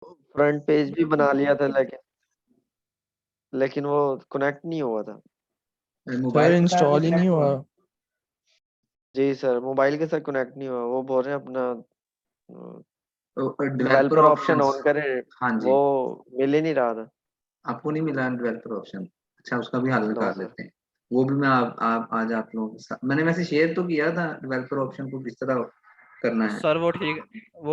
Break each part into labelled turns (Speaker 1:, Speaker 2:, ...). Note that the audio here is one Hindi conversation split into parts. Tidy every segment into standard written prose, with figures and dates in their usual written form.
Speaker 1: फ्रंट पेज भी बना लिया था, लेकिन वो कनेक्ट नहीं हुआ था।
Speaker 2: सर
Speaker 3: मोबाइल के साथ
Speaker 2: इंस्टॉल ही नहीं
Speaker 3: connect
Speaker 2: हुआ।
Speaker 1: जी सर, मोबाइल के साथ कनेक्ट नहीं हुआ। वो बोल रहे हैं अपना
Speaker 3: developer
Speaker 1: developer option
Speaker 3: options.
Speaker 1: On करें,
Speaker 3: हाँ
Speaker 1: वो
Speaker 3: जी,
Speaker 1: मिल ही नहीं रहा था।
Speaker 3: आपको नहीं मिला डेवलपर ऑप्शन? अच्छा, उसका भी हल
Speaker 1: नो
Speaker 3: निकाल
Speaker 1: सर।
Speaker 3: लेते हैं। वो भी मैं आप आज आप लोगों के साथ, मैंने वैसे शेयर तो किया था डेवलपर ऑप्शन को किस तरह करना है।
Speaker 4: सर वो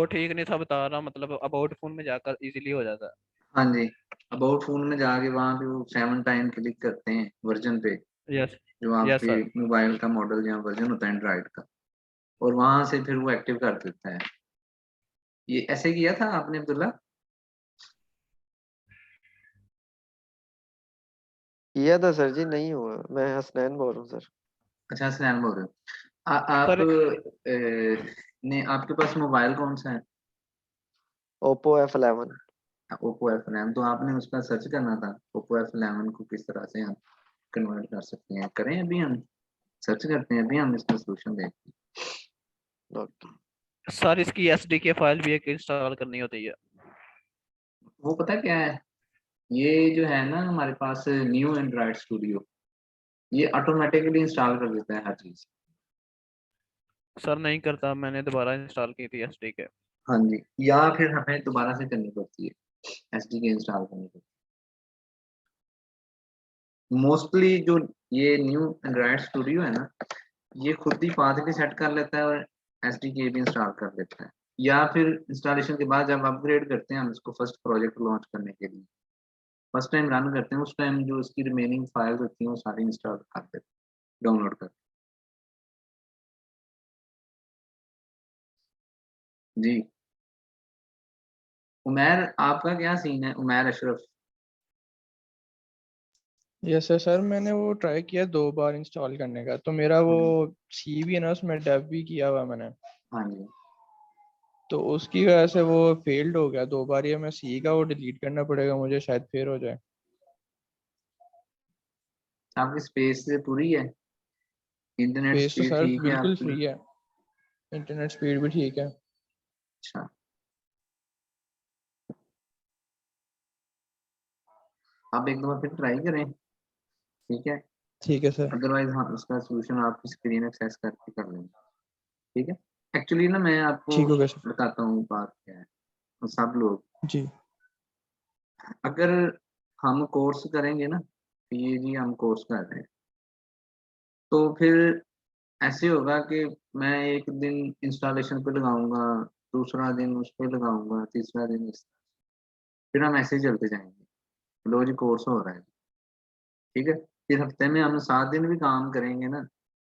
Speaker 4: ठीक नहीं था बता रहा, मतलब अबाउट फोन में जाकर इजीली हो जाता है।
Speaker 3: हाँ जी, अबाउट फोन में जाके वहाँ पे वो 7 टाइम क्लिक करते हैं वर्जन पे,
Speaker 4: यस।
Speaker 3: जो
Speaker 4: यस
Speaker 3: आपके
Speaker 4: सर।
Speaker 3: मोबाइल का मॉडल या वर्जन होता है एंड्रॉइड का, और वहां से फिर वो एक्टिव कर देता है। ये ऐसे किया था आपने अब्दुल्ला?
Speaker 1: किया था सर जी, नहीं हुआ। मैं हसनैन बोल रहा हूँ सर।
Speaker 3: अच्छा, स्नैन बोल रहे हो। आप
Speaker 4: सर
Speaker 3: ने आपके पास मोबाइल कौन सा है?
Speaker 1: Oppo F11।
Speaker 3: Oppo F11। तो आपने उसका सर्च करना था, ओप्पो F11 को किस तरह से हम कन्वर्ट कर सकते हैं। करें अभी हम सर्च करते हैं, अभी हम इसका सोल्यूशन देखते हैं।
Speaker 1: ओके।
Speaker 4: सर इसकी एसडीके फाइल भी एक इंस्टॉल करनी होती है।
Speaker 3: वो पता क्या है, ये जो है ना हमारे पास न्यू एंड्रॉइड स्टूडियो, ये ऑटोमेटिकली इंस्टॉल कर देता है हर चीज।
Speaker 4: सर नहीं करता, मैंने दोबारा इंस्टॉल की थी एसडीके।
Speaker 3: हाँ जी, या फिर हमें दोबारा से करनी पड़ती है, एसडीके इंस्टॉल करनी पड़ती है मोस्टली। जो ये न्यू एंड्रॉइड स्टूडियो है ना, ये खुद ही पाथ भी सेट कर लेता है और एसडीके भी इंस्टॉल कर देता है। या फिर इंस्टॉलेशन के बाद जब अपग्रेड करते हैं हम इसको फर्स्ट प्रोजेक्ट लॉन्च करने के लिए, फर्स्ट टाइम रन करते हैं, उस टाइम जो इसकी रिमेनिंग फाइल्स होती हैं वो सारी इंस्टॉल कर देते हैं, डाउनलोड कर। जी, उमैर आपका क्या सीन है? उमैर अशरफ।
Speaker 2: यस सर, मैंने वो ट्राई किया 2 बार इंस्टॉल करने का, तो मेरा वो सी भी है ना, उसमें डेव भी किया हुआ मैंने,
Speaker 3: हाँ जी,
Speaker 2: तो उसकी वजह से वो फेल्ड हो गया 2 बार। ये मैं सी का वो डिलीट करना पड़ेगा मुझे, शायद फिर हो जाए।
Speaker 3: आपकी स्पेस से पूरी है, इंटरनेट
Speaker 2: स्पेस तो
Speaker 3: स्पीड
Speaker 2: सर
Speaker 3: ठीक है
Speaker 2: बिल्कुल
Speaker 3: आपकी?
Speaker 2: फ्री है, इंटरनेट स्पीड भी ठीक है।
Speaker 3: अच्छा, आप एक दफा फिर ट्राई करें, ठीक है?
Speaker 2: ठीक है सर।
Speaker 3: अदरवाइज हाँ, उसका सोल्यूशन आप स्क्रीन एक्सेस करके कर लेंगे, ठीक है? एक्चुअली ना मैं आपको
Speaker 2: ठीक हो गया सर।
Speaker 3: बताता हूँ बात क्या है। तो सब लोग,
Speaker 2: जी।
Speaker 3: अगर हम कोर्स करेंगे ना, तो ये जी हम कोर्स कर रहे हैं, तो फिर ऐसे होगा कि मैं एक दिन इंस्टॉलेशन पे लगाऊंगा, दूसरा दिन उस पे लगाऊंगा, तीसरा दिन इस, फिर हम ऐसे ही चलते जाएंगे। लो जी कोर्स हो रहा है, ठीक है? फिर हफ्ते में हम 7 दिन भी काम करेंगे ना,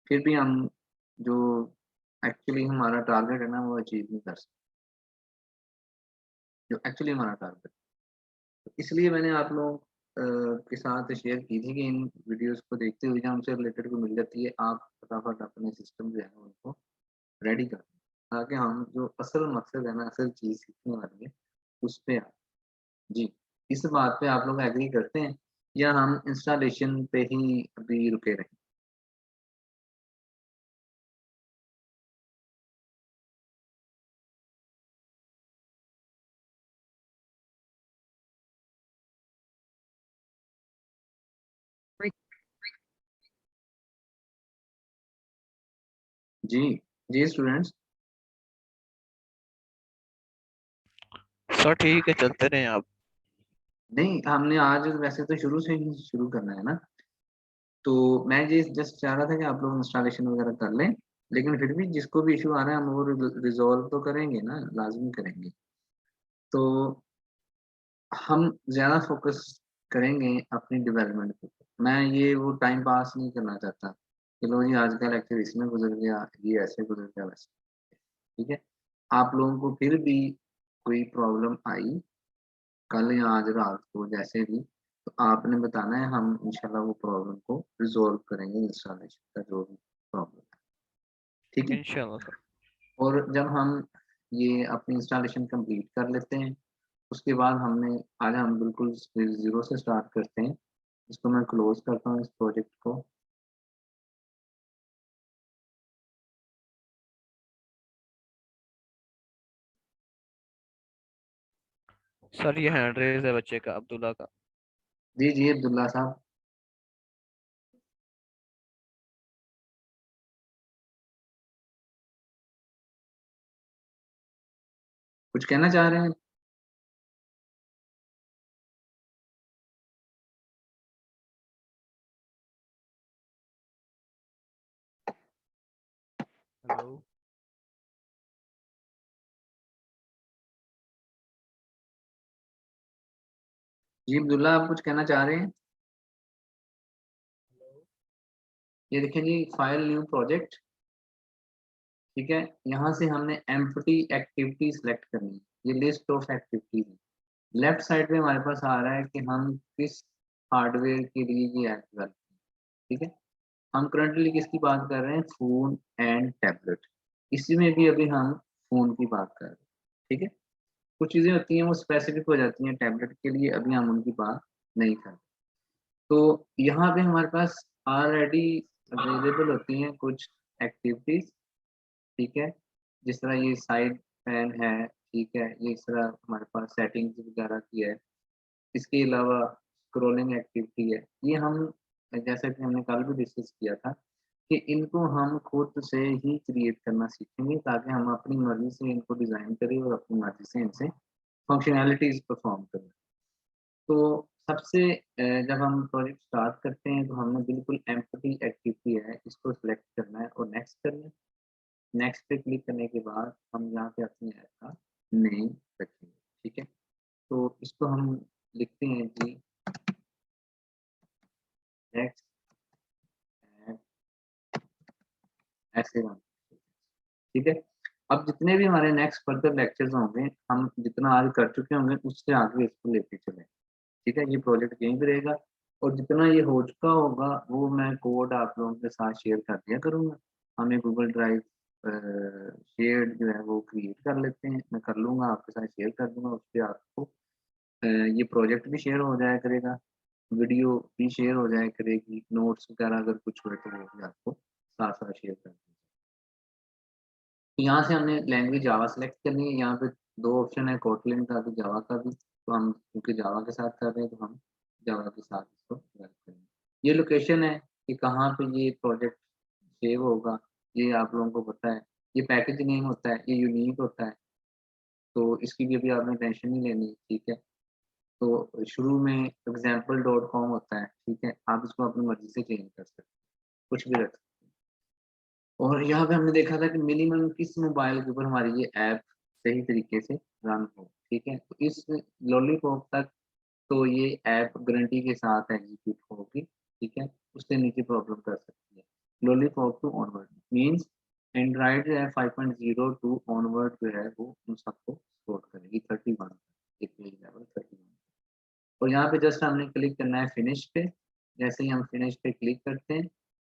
Speaker 3: फिर भी हम जो एक्चुअली हमारा टारगेट है ना वो अचीव नहीं कर सकते, जो एक्चुअली हमारा टारगेट। इसलिए मैंने आप लोगों के साथ शेयर की थी कि इन वीडियोस को देखते हुए जो हमसे रिलेटेड को मिल जाती है, आप फटाफट अपने सिस्टम जो है उनको रेडी कर दें, ताकि हम जो असल मकसद है ना, असल चीज़ सीखने वाली है, उस पे आए। जी, इस बात पे आप लोग एग्री करते हैं या हम इंस्टॉलेशन पे ही अभी रुके रहें? जी, जी स्टूडेंट्स।
Speaker 4: सर ठीक है, चलते रहे आप।
Speaker 3: नहीं, हमने आज वैसे तो शुरू से ही शुरू करना है ना, तो मैं ये जस्ट चाह रहा था कि आप लोग इंस्टॉलेशन वगैरह कर लें, लेकिन फिर भी जिसको भी इशू आ रहा है हम वो रिजॉल्व तो करेंगे ना, लाजमी करेंगे। तो हम ज़्यादा फोकस करेंगे अपनी डेवलपमेंट पे। मैं ये वो टाइम पास नहीं करना चाहता कि लो जी आज का लेक्चर इसमें गुजर गया, ये ऐसे गुजर गया, वैसे, ठीक है? आप लोगों को फिर भी कोई प्रॉब्लम आई कल या आज रात को जैसे भी, तो आपने बताना है, हम इंशाल्लाह वो प्रॉब्लम को रिजॉल्व करेंगे, इंस्टॉलेशन का जो भी प्रॉब्लम है, ठीक है?
Speaker 4: इंशाल्लाह सर।
Speaker 3: और जब हम ये अपनी इंस्टॉलेशन कंप्लीट कर लेते हैं, उसके बाद हमने आज हम बिल्कुल ज़ीरो से स्टार्ट करते हैं। इसको मैं क्लोज करता हूँ इस प्रोजेक्ट को।
Speaker 4: सर ये हैंड रेज है बच्चे का, अब्दुल्ला का।
Speaker 3: जी जी अब्दुल्ला साहब। कुछ कहना चाह रहे हैं?
Speaker 4: हेलो।
Speaker 3: जी अब्दुल्ला, आप कुछ कहना चाह रहे हैं? ये देखिए जी, फाइल न्यू प्रोजेक्ट। ठीक है, यहाँ से हमने एम्प्टी एक्टिविटी सेलेक्ट करनी है। ये लिस्ट ऑफ एक्टिविटीज है। लेफ्ट साइड पे हमारे पास आ रहा है कि हम किस हार्डवेयर के लिए ये ऐप कर। ठीक है, हम करंटली किसकी बात कर रहे हैं? Phone and tablet. इसी में भी अभी हम फोन की बात कर रहे हैं। ठीक है, कुछ चीजें होती हैं वो स्पेसिफिक हो जाती हैं टैबलेट के लिए, अभी हम उनकी बात नहीं कर रहे। तो यहाँ पे हमारे पास ऑलरेडी अवेलेबल होती हैं कुछ एक्टिविटीज। ठीक है, जिस तरह ये साइड पैन है। ठीक है, ये इस तरह हमारे पास सेटिंग्स वगैरह की है। इसके अलावा स्क्रॉलिंग एक्टिविटी है। ये हम, जैसा कि हमने कल भी डिस्कस किया था, कि इनको हम खुद से ही क्रिएट करना सीखेंगे ताकि हम अपनी मर्जी से इनको डिज़ाइन करें और अपनी मर्जी से इनसे फंक्शनैलिटीज़ परफॉर्म करें। तो सबसे जब हम प्रोजेक्ट स्टार्ट करते हैं तो हमने बिल्कुल एम्प्टी एक्टिविटी है इसको सिलेक्ट करना है और नेक्स्ट करना है। नेक्स्ट पे क्लिक करने के बाद हम यहाँ पे अपनी ऐप का नेम रखेंगे। ठीक है, तो इसको हम लिखते हैं जी, नेक्स्ट ऐप ऐसे वन। ठीक है, अब जितने भी हमारे नेक्स्ट फर्दर लेक्चर्स होंगे, हम जितना आज कर चुके होंगे उससे आगे इसको लेके चलें। ठीक है, ये प्रोजेक्ट यहीं पे रहेगा और जितना ये हो चुका होगा वो मैं कोड आप लोगों के साथ शेयर कर दिया करूँगा। हमें गूगल ड्राइव शेयर्ड जो है वो क्रिएट कर लेते हैं, मैं कर लूँगा, आपके साथ शेयर कर दूँगा। उस पे आपको ये प्रोजेक्ट भी शेयर हो जाया करेगा, वीडियो भी शेयर हो जाया करेगी, नोट्स वगैरह अगर कुछ हुए तो वो भी आपको साथ साथ शेयर कर दूँगा। तो यहाँ से हमने लैंग्वेज जावा सेलेक्ट करनी है। यहाँ पे दो ऑप्शन है, कोटलिन का भी जावा का भी। तो हम क्योंकि जावा के साथ कर रहे हैं तो हम जावा के साथ इसको वर्क करेंगे। ये लोकेशन है कि कहाँ पे ये प्रोजेक्ट सेव होगा, ये आप लोगों को पता है। ये पैकेज नेम होता है, ये यूनिक होता है, तो इसकी भी अभी आपने टेंशन नहीं लेनी। ठीक है, तो शुरू में example.com होता है। ठीक है, आप इसको अपनी मर्जी से चेंज कर सकते हैं, कुछ भी रख सकते हैं। और यहाँ पे हमने देखा था कि मिनिमम किस मोबाइल के ऊपर हमारी ये ऐप सही तरीके से रन हो। ठीक है, तो इस लॉलीपॉप तक तो ये ऐप गारंटी के साथ एग्जीक्यूट होगी। ठीक है, उससे नीचे प्रॉब्लम कर सकती है। Lollipop to onward means Android जो है 5.0 टू ऑनवर्ड जो है वो उन सबको सपोर्ट करेगी 31 API लेवल 31। और यहाँ पे जस्ट हमने क्लिक करना है फिनिश पे। जैसे ही हम फिनिश पे क्लिक करते हैं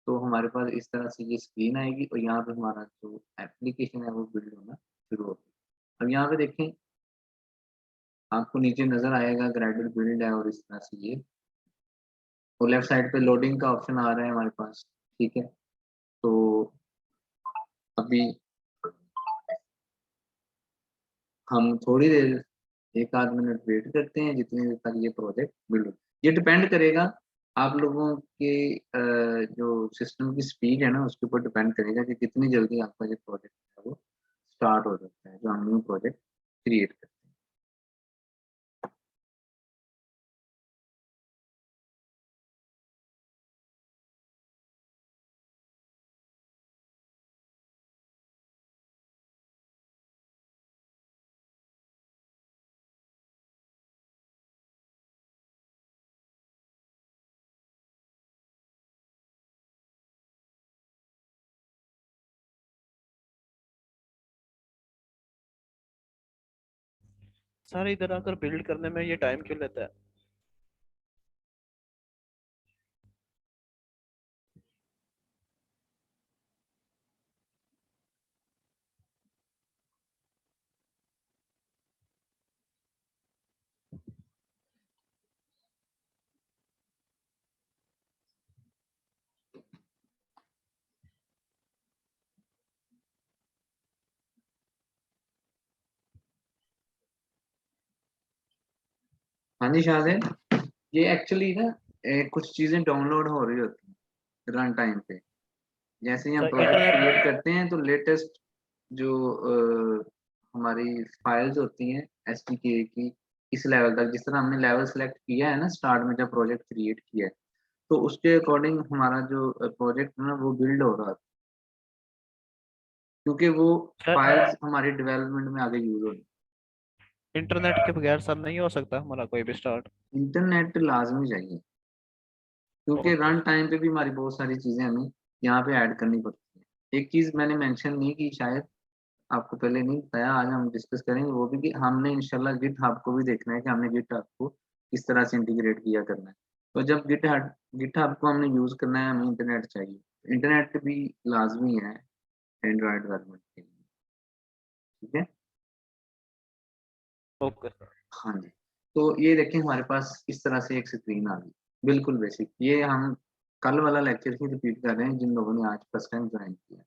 Speaker 3: तो हमारे पास इस तरह से ये स्क्रीन आएगी और यहाँ पे हमारा जो एप्लीकेशन है वो बिल्ड होना शुरू होगी। अब यहाँ पे देखें, आपको नीचे नजर आएगा ग्रेडेड बिल्ड है और इस तरह से ये, और लेफ्ट साइड पे लोडिंग का ऑप्शन आ रहा है हमारे पास। ठीक है, तो अभी हम थोड़ी देर, एक आध मिनट वेट करते हैं जितनी देर तक ये प्रोजेक्ट बिल्ड हो। ये डिपेंड करेगा आप लोगों के जो सिस्टम की स्पीड है ना उसके ऊपर डिपेंड करेगा कि कितनी जल्दी आपका ये प्रोजेक्ट है वो स्टार्ट हो जाता है, जो हम न्यू प्रोजेक्ट क्रिएट करते हैं।
Speaker 4: सर इधर आकर बिल्ड करने में ये टाइम क्यों लेता है?
Speaker 3: हाँ जी शाहिद, ये एक्चुअली ना कुछ चीजें डाउनलोड हो रही होती हैं रन टाइम पे। जैसे ही हम
Speaker 4: सर
Speaker 3: प्रोजेक्ट
Speaker 4: इंटरनेट
Speaker 3: क्रिएट करते हैं तो लेटेस्ट जो हमारी फाइल्स होती हैं एसडीके की, इस लेवल तक, जिस तरह हमने लेवल सेलेक्ट किया है ना स्टार्ट में जब प्रोजेक्ट क्रिएट किया है, तो उसके अकॉर्डिंग हमारा जो प्रोजेक्ट है ना वो बिल्ड हो रहा था, क्योंकि वो
Speaker 4: सर
Speaker 3: फाइल्स हमारी डेवलपमेंट में आगे यूज हो रही।
Speaker 4: इंटरनेट के बगैर सर नहीं हो सकता हमारा कोई भी स्टार्ट?
Speaker 3: इंटरनेट लाजमी चाहिए, क्योंकि
Speaker 4: ओके।
Speaker 3: रन टाइम पे भी हमारी बहुत सारी चीजें हमें यहाँ पे ऐड करनी पड़ती है। एक चीज मैंने मेंशन नहीं की शायद, आपको पहले नहीं बताया, आज हम डिस्कस करेंगे वो भी, कि हमने इंशाल्लाह गिट हब को भी देखना है कि हमने गिट हब को किस तरह से इंटीग्रेट किया करना है। तो जब गिट हब को हमने यूज करना है, हमें इंटरनेट चाहिए। इंटरनेट भी लाजमी है एंड्रॉयड डेवलपमेंट के लिए, ठीक है।
Speaker 4: Okay sir.
Speaker 3: हाँ जी, तो ये देखें हमारे पास इस तरह से एक स्क्रीन आ गई, बिल्कुल बेसिक। ये हम कल वाला लेक्चर ही रिपीट कर रहे हैं जिन लोगों ने आज फर्स्ट टाइम ज्वाइन किया।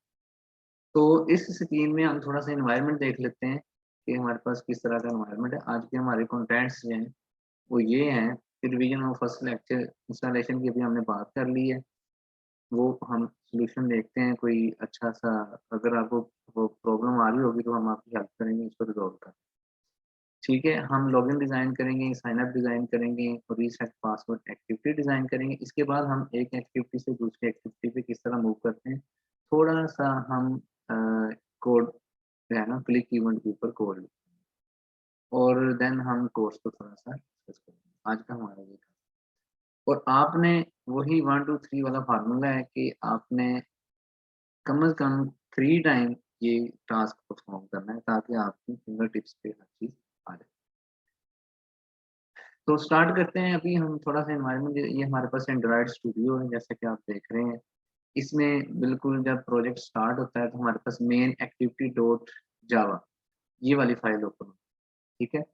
Speaker 3: तो इस स्क्रीन में हम थोड़ा सा इन्वायरमेंट देख लेते हैं कि हमारे पास किस तरह का इन्वायरमेंट है। आज के हमारे कंटेंट्स जो हैं वो ये हैं। Revision of first lecture installation की अभी हमने बात कर ली है, वो हम सॉल्यूशन देखते हैं कोई अच्छा सा। अगर आपको वो प्रॉब्लम आ रही होगी तो हम आपकी हेल्प करेंगे इसको रिजॉल्व कर, ठीक है। हम लॉगिन डिज़ाइन करेंगे, साइन अप डिज़ाइन करेंगे और रीसेट पासवर्ड एक्टिविटी डिज़ाइन करेंगे। इसके बाद हम एक एक्टिविटी से दूसरी एक्टिविटी पे किस तरह मूव करते हैं, थोड़ा सा हम कोड जो है ना क्लिक इवेंट के ऊपर कोड लिखते हैं और देन हम कोर्स को थोड़ा सा डिस्कस करेंगे। आज का हमारा ये था। और आपने वही 1 2 3 वाला फार्मूला है कि आपने कम से कम 3 टाइम ये टास्क परफॉर्म करना है ताकि आपकी फिंगर टिप्स पे हर चीज़ आ जाए। तो स्टार्ट करते हैं। अभी हम थोड़ा सा एनवायरनमेंट, ये हमारे पास एंड्रॉयड स्टूडियो है जैसे कि आप देख रहे हैं। इसमें बिल्कुल जब प्रोजेक्ट स्टार्ट होता है तो हमारे पास मेन एक्टिविटी डॉट जावा ये वाली फाइल ओपन होती है, ठीक है।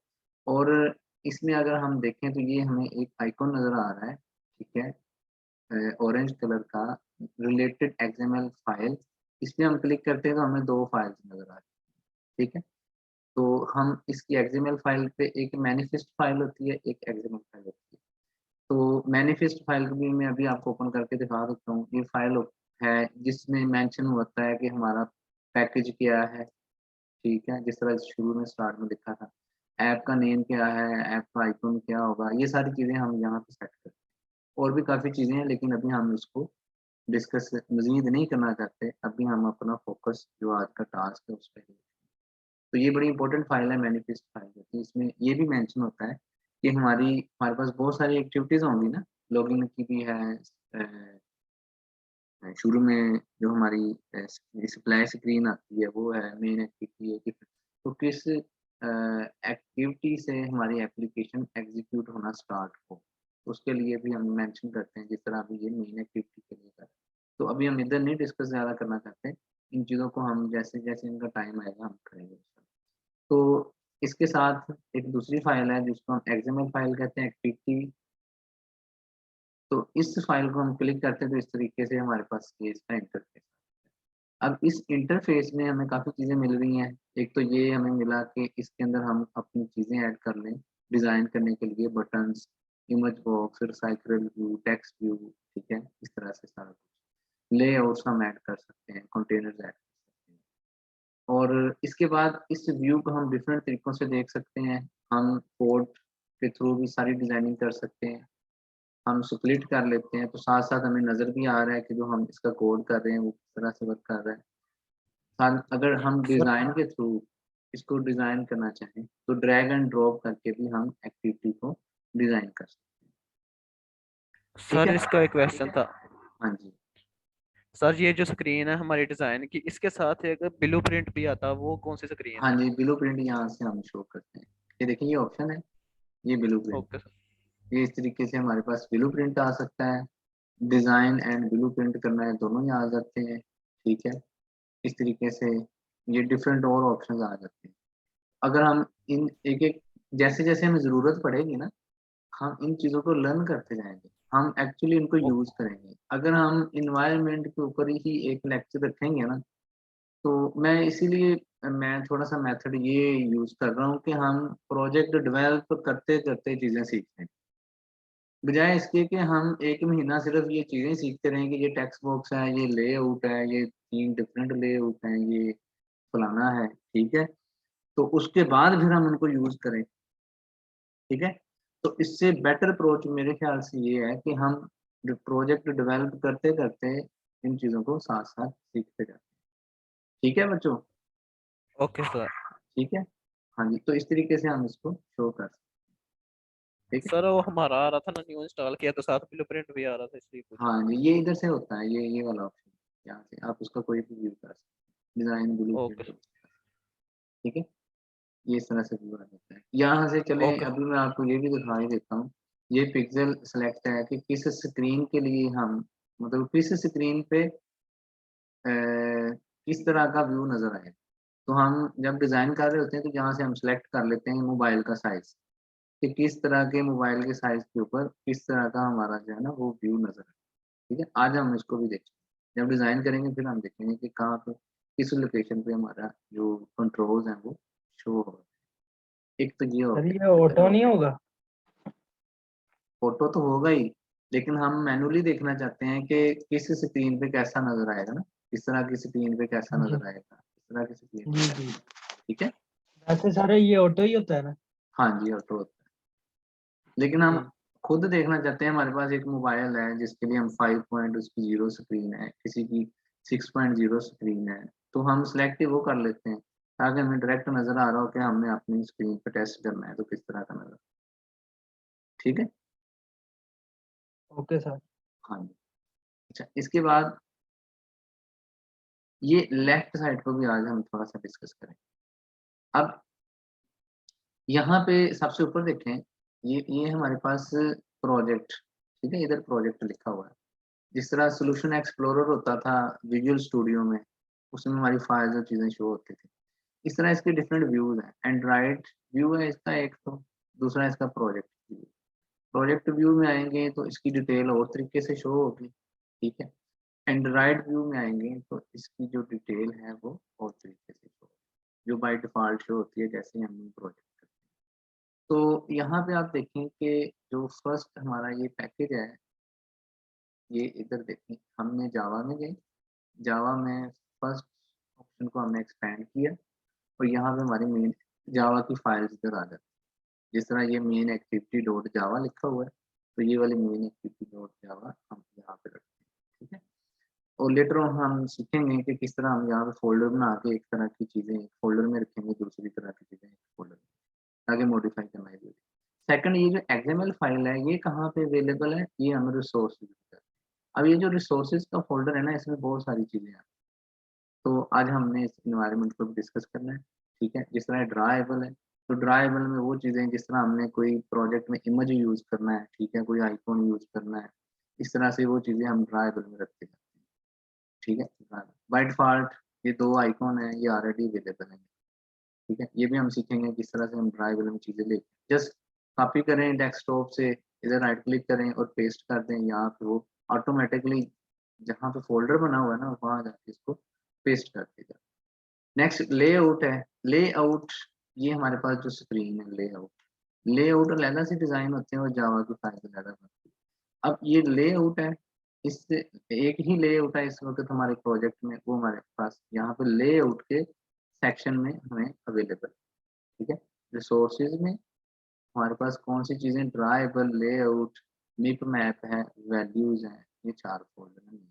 Speaker 3: और इसमें अगर हम देखें तो ये हमें एक आइकॉन नज़र आ रहा है, ठीक है, ऑरेंज कलर का, रिलेटेड एक्सएमएल फाइल। इस पे हम क्लिक करते हैं तो हमें 2 फाइल्स नज़र आ रही है, ठीक है। तो हम इसकी एक्सएमएल फाइल पे, एक मैनिफेस्ट फाइल होती है, एक एक्सएमएल फाइल होती है। तो मैनिफेस्ट फाइल को भी मैं अभी आपको ओपन करके दिखा सकता हूँ। ये फाइल है जिसमें मेंशन होता है कि हमारा पैकेज क्या है, ठीक है, जिस तरह शुरू में स्टार्ट में लिखा था। ऐप का नेम क्या है, ऐप का आइकन क्या होगा, ये सारी चीज़ें हम यहाँ पे सेट करते हैं। और भी काफ़ी चीज़ें हैं लेकिन अभी हम इसको डिस्कस मज़ीद नहीं करना चाहते। अभी हम अपना फोकस जो आज का टास्क है उस पर। तो ये बड़ी इंपॉर्टेंट फाइल है, मैनिफेस्ट फाइल होती है। इसमें ये भी मेंशन होता है कि हमारे पास बहुत सारी एक्टिविटीज़ होंगी ना, लॉगिन की भी है, शुरू में जो हमारी सप्लाई स्क्रीन आती है वो है, मेन एक्टिविटी है कि तो किस एक्टिविटी से हमारी एप्लीकेशन एग्जीक्यूट होना स्टार्ट हो, उसके लिए भी हम मेंशन करते हैं, जिस तरह अभी ये मेन एक्टिविटी के लिए कर। तो अभी हम इधर नहीं डिस्कस ज़्यादा करना चाहते, इन चीज़ों को हम जैसे जैसे इनका टाइम आएगा हम करेंगे। तो इसके साथ एक दूसरी फाइल है जिसको हम एक्सएमएल फाइल कहते हैं, एक्टिविटी। तो इस फाइल को हम क्लिक करते हैं तो इस तरीके से हमारे पास ये इसका इंटरफेस। अब इस इंटरफेस में हमें काफ़ी चीज़ें मिल रही हैं। एक तो ये हमें मिला कि इसके अंदर हम अपनी चीज़ें ऐड कर लें डिज़ाइन करने के लिए, buttons, image box, recycle view, text view, ठीक है, इस तरह से सारा कुछ। लेआउट्स हम ऐड कर सकते हैं, कंटेनर्स ऐड कर सकते हैं। और इसके बाद इस व्यू को हम डिफरेंट तरीकों से देख सकते हैं। हम कोड के थ्रू भी सारी डिज़ाइनिंग कर सकते हैं। हम स्प्लिट कर लेते हैं तो साथ-साथ हमें नज़र भी आ रहा है कि जो हम इसका कोड कर रहे हैं वो किस तरह से वर्क कर रहा है। साथ अगर हम
Speaker 4: सर
Speaker 3: डिज़ाइन के थ्रू इसको डिज़ाइन करना चाहें तो ड्रैग एंड ड्रॉप करके भी हम एक्टिविटी को डिज़ाइन कर सकते हैं, ठीक
Speaker 4: सर
Speaker 3: है?
Speaker 4: इसका एक क्वेश्चन था।
Speaker 3: हाँ जी।
Speaker 4: सर ये जो स्क्रीन है हमारी डिजाइन की, इसके साथ एक ब्लूप्रिंट भी आता है, वो कौन सी स्क्रीन
Speaker 3: हाँ
Speaker 4: है?
Speaker 3: जी, ब्लूप्रिंट यहाँ से हम शो करते हैं। ये देखिए ये ऑप्शन है, ये ब्लूप्रिंट।
Speaker 4: Okay sir.
Speaker 3: ये इस तरीके से हमारे पास ब्लूप्रिंट आ सकता है। डिज़ाइन एंड ब्लूप्रिंट करना है, दोनों ही आ जाते हैं, ठीक है? इस तरीके से ये डिफरेंट और ऑप्शंस आ जाते हैं। अगर हम इन एक-एक, जैसे-जैसे हमें ज़रूरत पड़ेगी ना, हम इन चीज़ों को लर्न करते जाएँगे। हम एक्चुअली इनको
Speaker 4: ओ-
Speaker 3: यूज़ करेंगे। अगर हम एनवायरनमेंट के ऊपर ही एक लेक्चर रखेंगे ना, तो मैं इसीलिए मैं थोड़ा सा मेथड ये यूज कर रहा हूँ कि हम प्रोजेक्ट डेवलप करते करते चीजें सीखते हैं, बजाय इसके कि हम 1 महीना सिर्फ ये चीजें सीखते रहें कि ये टेक्स्ट बॉक्स है, ये लेआउट है, ये 3 डिफरेंट लेआउट हैं, ये फलाना है, ठीक है। तो उसके बाद फिर हम उनको यूज करें, ठीक है। तो इससे बेटर अप्रोच मेरे ख्याल से ये है कि हम प्रोजेक्ट डेवलप करते करते इन चीजों को साथ साथ सीखते जाते हैं, ठीक है बच्चों,
Speaker 4: ओके सर।
Speaker 3: ठीक है। हाँ जी, तो इस तरीके से हम इसको शो कर सकते हैं, ठीक है।
Speaker 4: सर वो हमारा आ रहा था ना, न्यू इंस्टॉल किया तो साथ ब्लूप्रिंट भी आ रहा था, इसलिए पूछ रहा
Speaker 3: हाँ जी, ये इधर से होता है, ये वाला ऑप्शन, यहाँ से आप उसका कोई भी व्यू कर सकते हैं, डिजाइन
Speaker 4: था।
Speaker 3: Blueprint,
Speaker 4: okay.
Speaker 3: ठीक है। ये इस तरह से व्यू आ जाता है। यहाँ से चले,
Speaker 4: ओके।
Speaker 3: अभी मैं आपको ये भी दिखा ही देता हूँ। ये पिक्सल सेलेक्ट है कि किस स्क्रीन के लिए हम, मतलब किस स्क्रीन पे किस तरह का व्यू नजर आए। तो हम जब डिजाइन कर रहे होते हैं तो यहाँ से हम सेलेक्ट कर लेते हैं मोबाइल का साइज, कि किस तरह के मोबाइल के साइज के ऊपर किस तरह का हमारा जो है ना वो व्यू नजर आए, ठीक है। आज हम इसको भी देखेंगे, जब डिजाइन करेंगे फिर हम देखेंगे कि कहाँ पे किस लोकेशन पे हमारा जो कंट्रोल्स हैं वो शो हो रहा है। एक तो ये हो
Speaker 5: सर
Speaker 3: गया,
Speaker 5: ये ऑटो नहीं होगा?
Speaker 3: फोटो तो होगा ही, लेकिन हम मैनुअली देखना चाहते हैं कि किस स्क्रीन पे कैसा नजर आएगा ना, इस तरह की स्क्रीन पे कैसा
Speaker 5: जी
Speaker 3: नजर आएगा, इस तरह की स्क्रीन पे
Speaker 5: जी
Speaker 3: कैसा,
Speaker 5: जी।
Speaker 3: ठीक है।
Speaker 5: वैसे सर ये ऑटो ही होता है ना?
Speaker 3: हाँ जी, ऑटो होता है, लेकिन हम
Speaker 5: जी
Speaker 3: खुद देखना चाहते हैं। हमारे पास एक मोबाइल है जिसके लिए हम 5 पॉइंट उसकी 0 स्क्रीन है, किसी की 6.0 स्क्रीन है, तो हम सिलेक्ट वो कर लेते हैं ताकि हमें डायरेक्ट नजर आ रहा हो कि हमने अपनी स्क्रीन पे टेस्ट करना है तो किस तरह का नजर, ठीक है।
Speaker 5: Okay sir.
Speaker 3: हाँ जी। अच्छा, इसके बाद ये लेफ्ट साइड को भी आज हम थोड़ा सा डिस्कस करें। अब यहाँ पे सबसे ऊपर देखें, ये हमारे पास प्रोजेक्ट, ठीक है, इधर प्रोजेक्ट लिखा हुआ है। जिस तरह सॉल्यूशन एक्सप्लोरर होता था विजुअल स्टूडियो में, उसमें हमारी फाइल्स और चीजें शो होती थी, इस तरह इसके डिफरेंट व्यूज हैं। एंड्रॉइड व्यू है इसका एक, तो दूसरा इसका प्रोजेक्ट व्यू। प्रोजेक्ट व्यू में आएंगे तो इसकी डिटेल और तरीके से शो होगी, ठीक है। एंड्रॉइड व्यू में आएंगे तो इसकी जो डिटेल है वो और तरीके से शो, जो बाय डिफॉल्ट शो होती है जैसे ही हम प्रोजेक्ट करते हैं। तो यहाँ पे आप देखें कि जो फर्स्ट हमारा ये पैकेज है, ये इधर देखें, हमने जावा में गए, जावा में फर्स्ट ऑप्शन को हमने एक्सपेंड किया और यहाँ पे हमारी मेन जावा की फाइल्स इधर आ जाती है। जिस तरह ये मेन एक्टिविटी डॉट जावा लिखा हुआ है, तो ये वाली मेन एक्टिविटी डॉट जावा हम यहाँ पे रखते हैं, ठीक है। और लेटर ऑन हम सीखेंगे कि किस तरह हम यहाँ पे फोल्डर बना के एक तरह की चीज़ें एक फोल्डर में रखेंगे, दूसरी तरह की चीज़ें एक फोल्डर में, ताकि मॉडिफाई करना है। सेकंड, ये जो एक्सएमएल फाइल है ये कहाँ पे अवेलेबल है, ये हम रिसोर्सेज। अब ये जो रिसोर्सेज का फोल्डर है ना, इसमें बहुत सारी चीज़ें हैं। तो आज हमने इस इन्वायरमेंट को डिस्कस करना है, ठीक है। जिस तरह ड्राइबल है, तो ड्राइबल में वो चीज़ें, जिस तरह हमने कोई प्रोजेक्ट में इमेज यूज़ करना है, ठीक है, कोई आइकॉन यूज़ करना है, इस तरह से वो चीज़ें हम ड्राइबल में रखते हैं, ठीक है। बाय डिफॉल्ट ये 2 आइकॉन है, ये ऑलरेडी अवेलेबल है, ठीक है। ये भी हम सीखेंगे किस तरह से हम ड्राइबल में चीज़ें ले जस्ट कॉपी करें डेस्कटॉप से, इधर राइट क्लिक करें और पेस्ट कर दें यहाँ पे, वो ऑटोमेटिकली जहाँ पे फोल्डर बना हुआ है ना वहाँ जाके इसको पेस्ट कर देगा। नेक्स्ट लेआउट है, लेआउट ये हमारे पास जो स्क्रीन है, लेआउट, लेआउट अलग से डिजाइन होते हैं और जावा की फाइल अलग होती है। अब ये लेआउट है, इससे एक ही लेआउट है इस वक्त हमारे प्रोजेक्ट में, वो हमारे पास यहाँ पे लेआउट के सेक्शन में हमें अवेलेबल, ठीक है। रिसोर्सेज में हमारे पास कौन सी चीजें, ड्राइबल, लेआउट, मिप मैप है, वैल्यूज हैं, ये 4 फोल्डर हैं।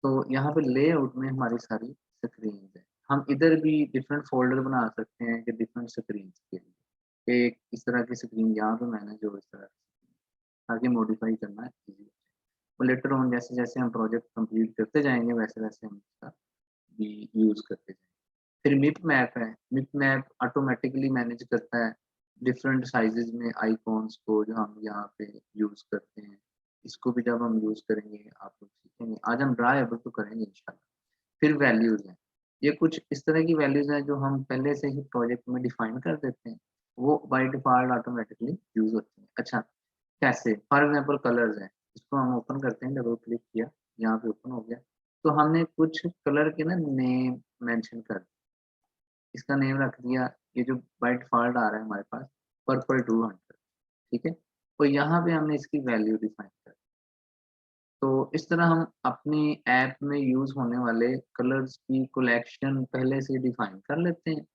Speaker 3: तो यहाँ पे लेआउट में हमारी सारी स्क्रीन है। हम इधर भी डिफरेंट फोल्डर बना सकते हैं कि डिफरेंट स्क्रीन के लिए, एक इस तरह की स्क्रीन यहाँ पे मैंने जो इस तरह आगे मॉडिफाई करना है इजी, और लेटर ऑन जैसे जैसे हम प्रोजेक्ट कंप्लीट करते जाएंगे वैसे वैसे हम इसका भी यूज करते जाएंगे। फिर मिप मैप है, मिप मैप ऑटोमेटिकली मैनेज करता है डिफरेंट साइजेस में आइकॉन्स को जो हम यहाँ पे यूज करते हैं। इसको भी जब हम यूज करेंगे आप लोग सीखेंगे, आज हम ड्राइबल तो करेंगे इंशाल्लाह। फिर वैल्यूज हैं, ये कुछ इस तरह की वैल्यूज हैं जो हम पहले से ही प्रोजेक्ट में डिफाइन कर देते हैं, वो बाय डिफॉल्ट ऑटोमेटिकली यूज होती हैं। अच्छा, कैसे, फॉर एग्जांपल कलर्स हैं, इसको हम ओपन करते हैं, डबल क्लिक किया, यहाँ पे ओपन हो गया। तो हमने कुछ कलर के ना नेम मेंशन कर दिए। इसका नेम रख दिया, ये जो बाय डिफॉल्ट आ रहा है हमारे पास पर्पल 200, ठीक है। और यहाँ पे हमने इसकी वैल्यू डिफाइन कर दी। तो इस तरह हम अपनी ऐप में यूज होने वाले कलर्स की कलेक्शन पहले से डिफाइन कर लेते हैं।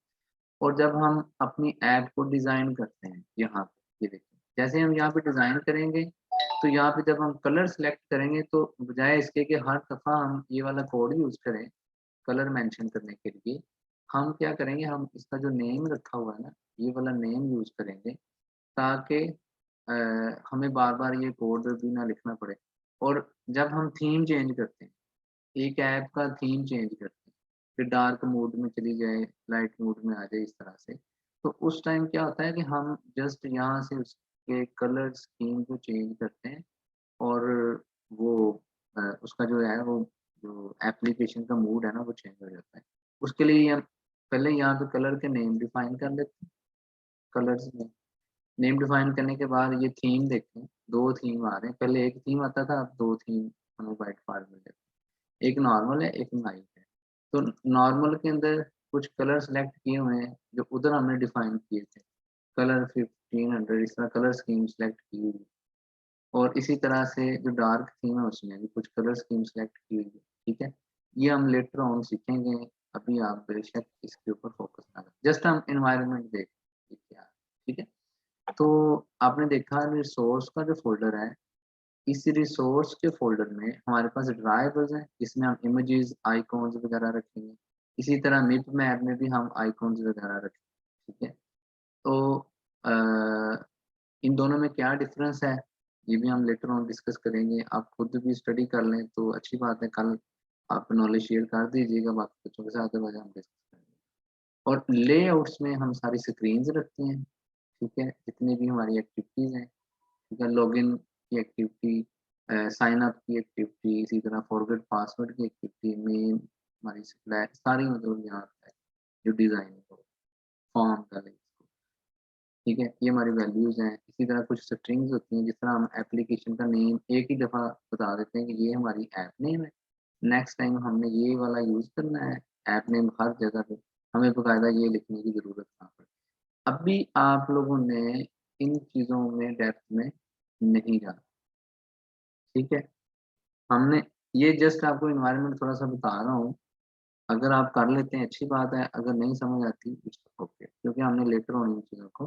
Speaker 3: और जब हम अपनी ऐप को डिज़ाइन करते हैं, यहाँ पे ये देखिए, जैसे हम यहाँ पे डिज़ाइन करेंगे, तो यहाँ पे जब हम कलर सेलेक्ट करेंगे, तो बजाय इसके कि हर दफ़ा हम ये वाला कोड यूज़ करें कलर मेंशन करने के लिए, हम क्या करेंगे, हम इसका जो नेम रखा हुआ है ना, ये वाला नेम यूज़ करेंगे, ताकि हमें बार-बार ये कोड भी ना लिखना पड़े। और जब हम थीम चेंज करते हैं, एक ऐप का थीम चेंज करते हैं, फिर डार्क मोड में चली जाए, लाइट मोड में आ जाए, इस तरह से, तो उस टाइम क्या होता है कि हम जस्ट यहाँ से उसके कलर स्कीम को चेंज करते हैं, और वो उसका जो है, वो जो एप्लीकेशन का मूड है ना, वो चेंज हो जाता है। उसके लिए हम पहले यहाँ पे कलर के नेम डिफाइन कर लेते हैं। कलर्स में नेम डिफाइन करने के बाद ये थीम देखते हैं, 2 थीम आ रहे हैं। पहले एक थीम आता था, अब 2 थीम हमें बाय डिफ़ॉल्ट मिल जाती है। एक नॉर्मल है, एक नाइट है। तो नॉर्मल के अंदर कुछ कलर सेलेक्ट किए हुए हैं जो उधर हमने डिफाइन किए थे। कलर 1500 इस तरह कलर स्कीम सेलेक्ट की हुई है। और इसी तरह से जो डार्क थीम है उसमें भी कुछ कलर स्कीम सेलेक्ट की हुई है, ठीक है। ये हम लेटर ऑन सीखेंगे, अभी आप बेशक इसके ऊपर फोकस ना करें, जस्ट हम एनवायरनमेंट देख क्या, ठीक है। तो आपने देखा रिसोर्स का जो फ़ोल्डर है, इस रिसोर्स के फ़ोल्डर में हमारे पास ड्राइवर्स हैं, जिसमें हम इमेजेस, आइकॉन्स वगैरह रखेंगे। इसी तरह मिप मैप में भी हम आइकॉन्स वगैरह रखेंगे, ठीक है। तो इन दोनों में क्या डिफरेंस है, ये भी हम लेटर ऑन डिस्कस करेंगे। आप खुद भी स्टडी कर लें तो अच्छी बात है, कल आप नॉलेज शेयर कर दीजिएगा बाकी बच्चों के साथ, अदरवाइज़ हम डिस्कस करेंगे। और लेआउट्स में हम सारी स्क्रीन्स रखते हैं, ठीक है, जितनी भी हमारी एक्टिविटीज़ हैं, ठीक है, लॉगिन की एक्टिविटी, साइन अप की एक्टिविटी, इसी तरह फॉरगेट पासवर्ड की एक्टिविटी, मेन हमारी सप्लाई सारी, मतलब यहाँ है जो डिज़ाइन को फॉर्म का लिंक, ठीक है, ये हमारी वैल्यूज़ हैं। इसी तरह कुछ स्ट्रिंग्स होती हैं, जिस तरह हम एप्लीकेशन का नेम एक ही दफ़ा बता देते हैं कि ये हमारी ऐप नेम है, नेक्स्ट टाइम हमने ये वाला यूज़ करना है, ऐप नेम हर जगह पे हमें बाकायदा ये लिखने की ज़रूरत ना पड़े। अभी आप लोगों ने इन चीज़ों में डेप्थ में नहीं जाना, ठीक है। हमने ये जस्ट आपको एनवायरनमेंट थोड़ा-सा बता रहा हूँ, अगर आप कर लेते हैं अच्छी बात है, अगर नहीं समझ आती इट्स ओके, क्योंकि हमने लेटर ऑन इन चीज़ों को